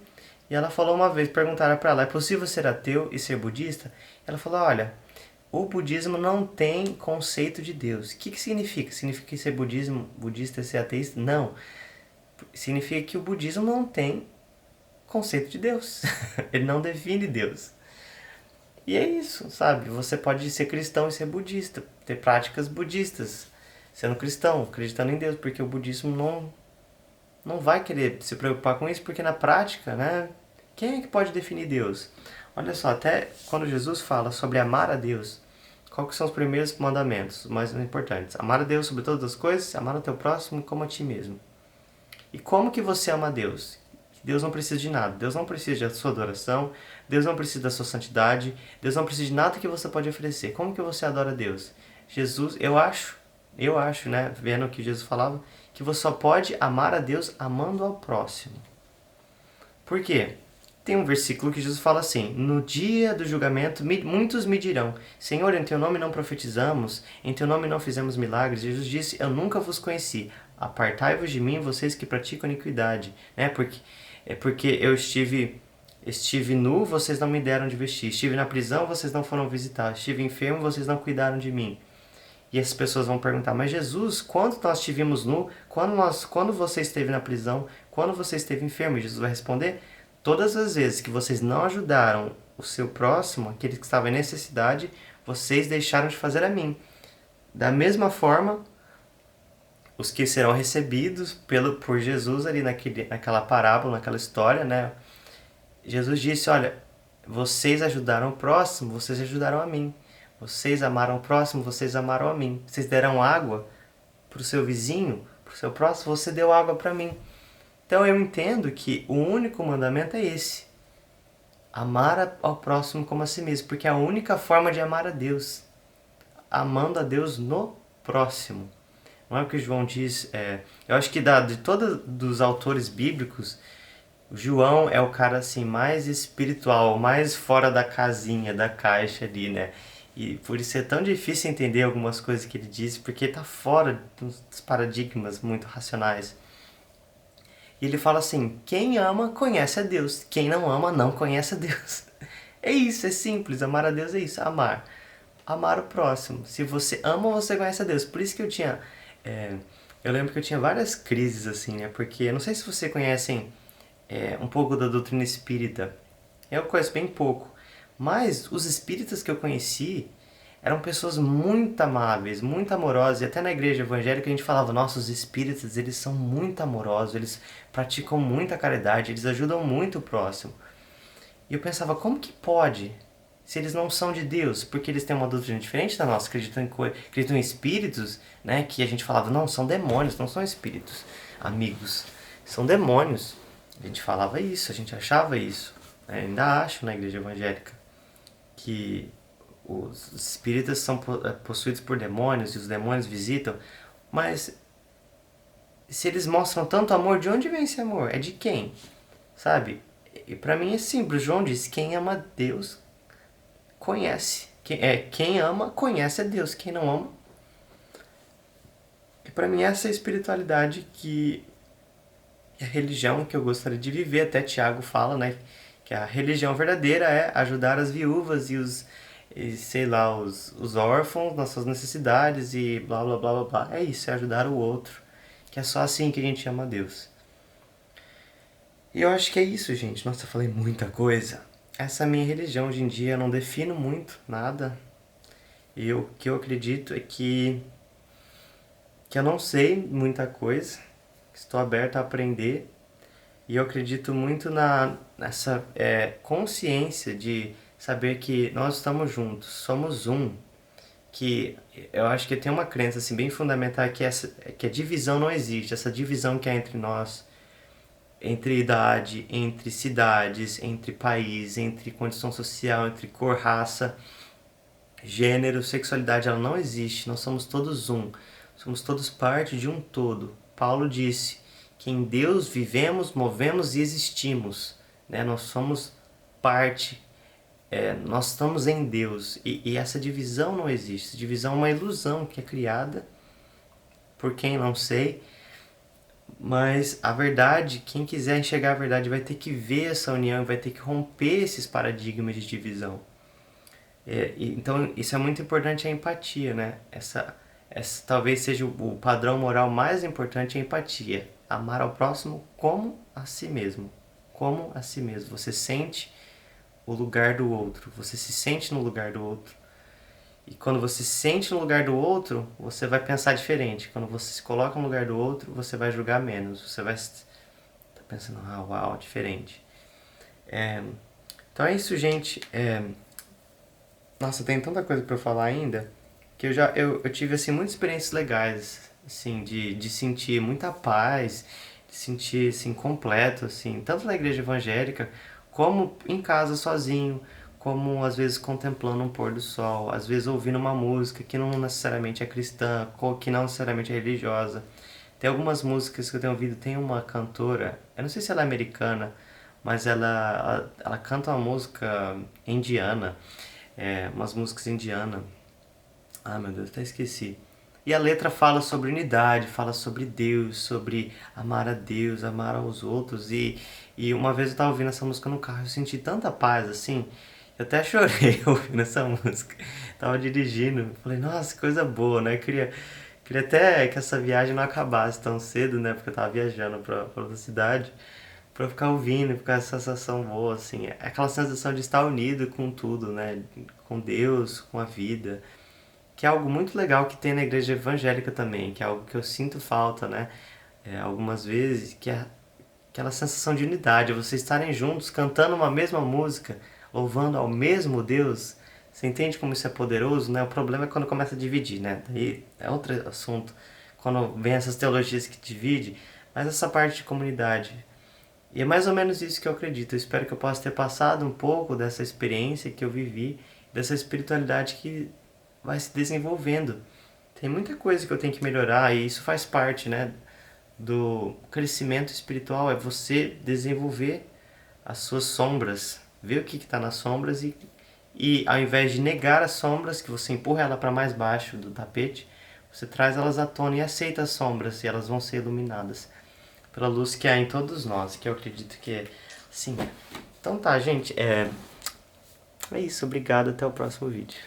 S1: e ela falou uma vez, perguntaram para ela, é possível ser ateu e ser budista? Ela falou, olha, o budismo não tem conceito de Deus. O que significa? Significa que ser budista é ser ateísta? Não. Significa que o budismo não tem conceito de Deus. Ele não define Deus. E é isso, sabe? Você pode ser cristão e ser budista, ter práticas budistas, sendo cristão, acreditando em Deus, porque o budismo não vai querer se preocupar com isso, porque na prática, né? Quem é que pode definir Deus? Olha só, até quando Jesus fala sobre amar a Deus, quais que são os primeiros mandamentos, os mais importantes? Amar a Deus sobre todas as coisas, amar o teu próximo como a ti mesmo. E como que você ama a Deus? Deus não precisa de nada. Deus não precisa da sua adoração. Deus não precisa da sua santidade. Deus não precisa de nada que você pode oferecer. Como que você adora a Deus? Jesus, eu acho, né, vendo o que Jesus falava, que você só pode amar a Deus amando ao próximo. Por quê? Tem um versículo que Jesus fala assim, no dia do julgamento muitos me dirão, Senhor, em teu nome não profetizamos, em teu nome não fizemos milagres. Jesus disse, eu nunca vos conheci, apartai-vos de mim, vocês que praticam iniquidade. Né? Porque eu estive nu, vocês não me deram de vestir, estive na prisão, vocês não foram visitar, estive enfermo, vocês não cuidaram de mim. E essas pessoas vão perguntar, mas Jesus, quando nós estivemos nu, quando você esteve na prisão, quando você esteve enfermo? E Jesus vai responder, todas as vezes que vocês não ajudaram o seu próximo, aquele que estava em necessidade, vocês deixaram de fazer a mim. Da mesma forma, os que serão recebidos por Jesus ali naquela parábola, naquela história, né? Jesus disse, olha, vocês ajudaram o próximo, vocês ajudaram a mim. Vocês amaram o próximo, vocês amaram a mim. Vocês deram água para o seu vizinho, para o seu próximo, você deu água para mim. Então eu entendo que o único mandamento é esse. Amar ao próximo como a si mesmo, porque é a única forma de amar a Deus. Amando a Deus no próximo. Não é o que João diz. Eu acho que de todos os autores bíblicos, João é o cara assim mais espiritual, mais fora da casinha, da caixa ali, né? E por isso é tão difícil entender algumas coisas que ele diz, porque está fora dos paradigmas muito racionais. E ele fala assim: quem ama conhece a Deus, quem não ama não conhece a Deus. É isso, é simples. Amar a Deus é isso, amar. Amar o próximo. Se você ama, você conhece a Deus. Por isso que eu tinha. é, eu lembro que eu tinha várias crises assim, né? Porque eu não sei se você conhecem um pouco da doutrina espírita. Eu conheço bem pouco. Mas os espíritas que eu conheci eram pessoas muito amáveis, muito amorosas. E até na igreja evangélica a gente falava: nossa, os espíritas, eles são muito amorosos, eles praticam muita caridade, eles ajudam muito o próximo. E eu pensava: como que pode? Se eles não são de Deus, porque eles têm uma doutrina diferente da nossa, acreditam em espíritos, né? Que a gente falava: não, são demônios, não são espíritos, amigos, são demônios. A gente falava isso, a gente achava isso. Ainda acho na igreja evangélica que os espíritas são possuídos por demônios e os demônios visitam, mas se eles mostram tanto amor, de onde vem esse amor? É de quem? Sabe? E pra mim é simples. João diz: quem ama Deus conhece. Quem ama conhece a Deus. Quem não ama. E pra mim essa é a espiritualidade que a religião que eu gostaria de viver. Até Tiago fala, né? Que a religião verdadeira é ajudar as viúvas sei lá, os órfãos nas suas necessidades e blá blá blá blá blá. É isso, é ajudar o outro. Que é só assim que a gente ama a Deus. E eu acho que é isso, gente. Nossa, eu falei muita coisa. Essa é a minha religião hoje em dia. Eu não defino muito nada. E o que eu acredito é que eu não sei muita coisa. Estou aberto a aprender. E eu acredito muito nessa consciência de saber que nós estamos juntos, somos um. Que eu acho que tem uma crença assim, bem fundamental que a divisão não existe. Essa divisão que há entre nós, entre idade, entre cidades, entre país, entre condição social, entre cor, raça, gênero, sexualidade, ela não existe. Nós somos todos um. Somos todos parte de um todo. Paulo disse que em Deus vivemos, movemos e existimos. Né? Nós somos parte, nós estamos em Deus. E essa divisão não existe. Essa divisão é uma ilusão que é criada por quem não sei. Mas a verdade, quem quiser enxergar a verdade vai ter que ver essa união, vai ter que romper esses paradigmas de divisão. Então isso é muito importante, a empatia, né? Essa talvez seja o padrão moral mais importante, a empatia. Amar ao próximo como a si mesmo. Como a si mesmo. Você sente o lugar do outro. Você se sente no lugar do outro. E quando você se sente no lugar do outro, você vai pensar diferente. Quando você se coloca no lugar do outro, você vai julgar menos. Você vai estar pensando: ah, uau, diferente. Então é isso, gente. Nossa, tem tanta coisa pra eu falar ainda que eu tive assim muitas experiências legais, assim, de sentir muita paz, de sentir assim completo, assim, tanto na igreja evangélica como em casa sozinho, como às vezes contemplando um pôr do sol, às vezes ouvindo uma música que não necessariamente é cristã, que não necessariamente é religiosa. Tem algumas músicas que eu tenho ouvido, tem uma cantora, eu não sei se ela é americana, mas ela canta uma música indiana, umas músicas indianas. Ah, meu Deus, até esqueci. E a letra fala sobre unidade, fala sobre Deus, sobre amar a Deus, amar aos outros. E uma vez eu tava ouvindo essa música no carro, eu senti tanta paz assim. Eu até chorei ouvindo essa música. Tava dirigindo, falei: nossa, que coisa boa, né? Queria até que essa viagem não acabasse tão cedo, né? Porque eu tava viajando pra outra cidade. Pra eu ficar ouvindo, ficar essa sensação boa, assim. É aquela sensação de estar unido com tudo, né? Com Deus, com a vida. Que é algo muito legal que tem na igreja evangélica também, que é algo que eu sinto falta, né? Algumas vezes, que é aquela sensação de unidade, é vocês estarem juntos, cantando uma mesma música, louvando ao mesmo Deus. Você entende como isso é poderoso, né? O problema é quando começa a dividir, né? Daí é outro assunto, quando vem essas teologias que dividem, mas essa parte de comunidade. E é mais ou menos isso que eu acredito. Eu espero que eu possa ter passado um pouco dessa experiência que eu vivi, dessa espiritualidade que vai se desenvolvendo. Tem muita coisa que eu tenho que melhorar e isso faz parte, né, do crescimento espiritual. É você desenvolver as suas sombras, ver o que está nas sombras e ao invés de negar as sombras, que você empurra ela para mais baixo do tapete, você traz elas à tona e aceita as sombras e elas vão ser iluminadas. pela luz que há em todos nós, que eu acredito que é sim. Então tá, gente, é isso, obrigado, até o próximo vídeo.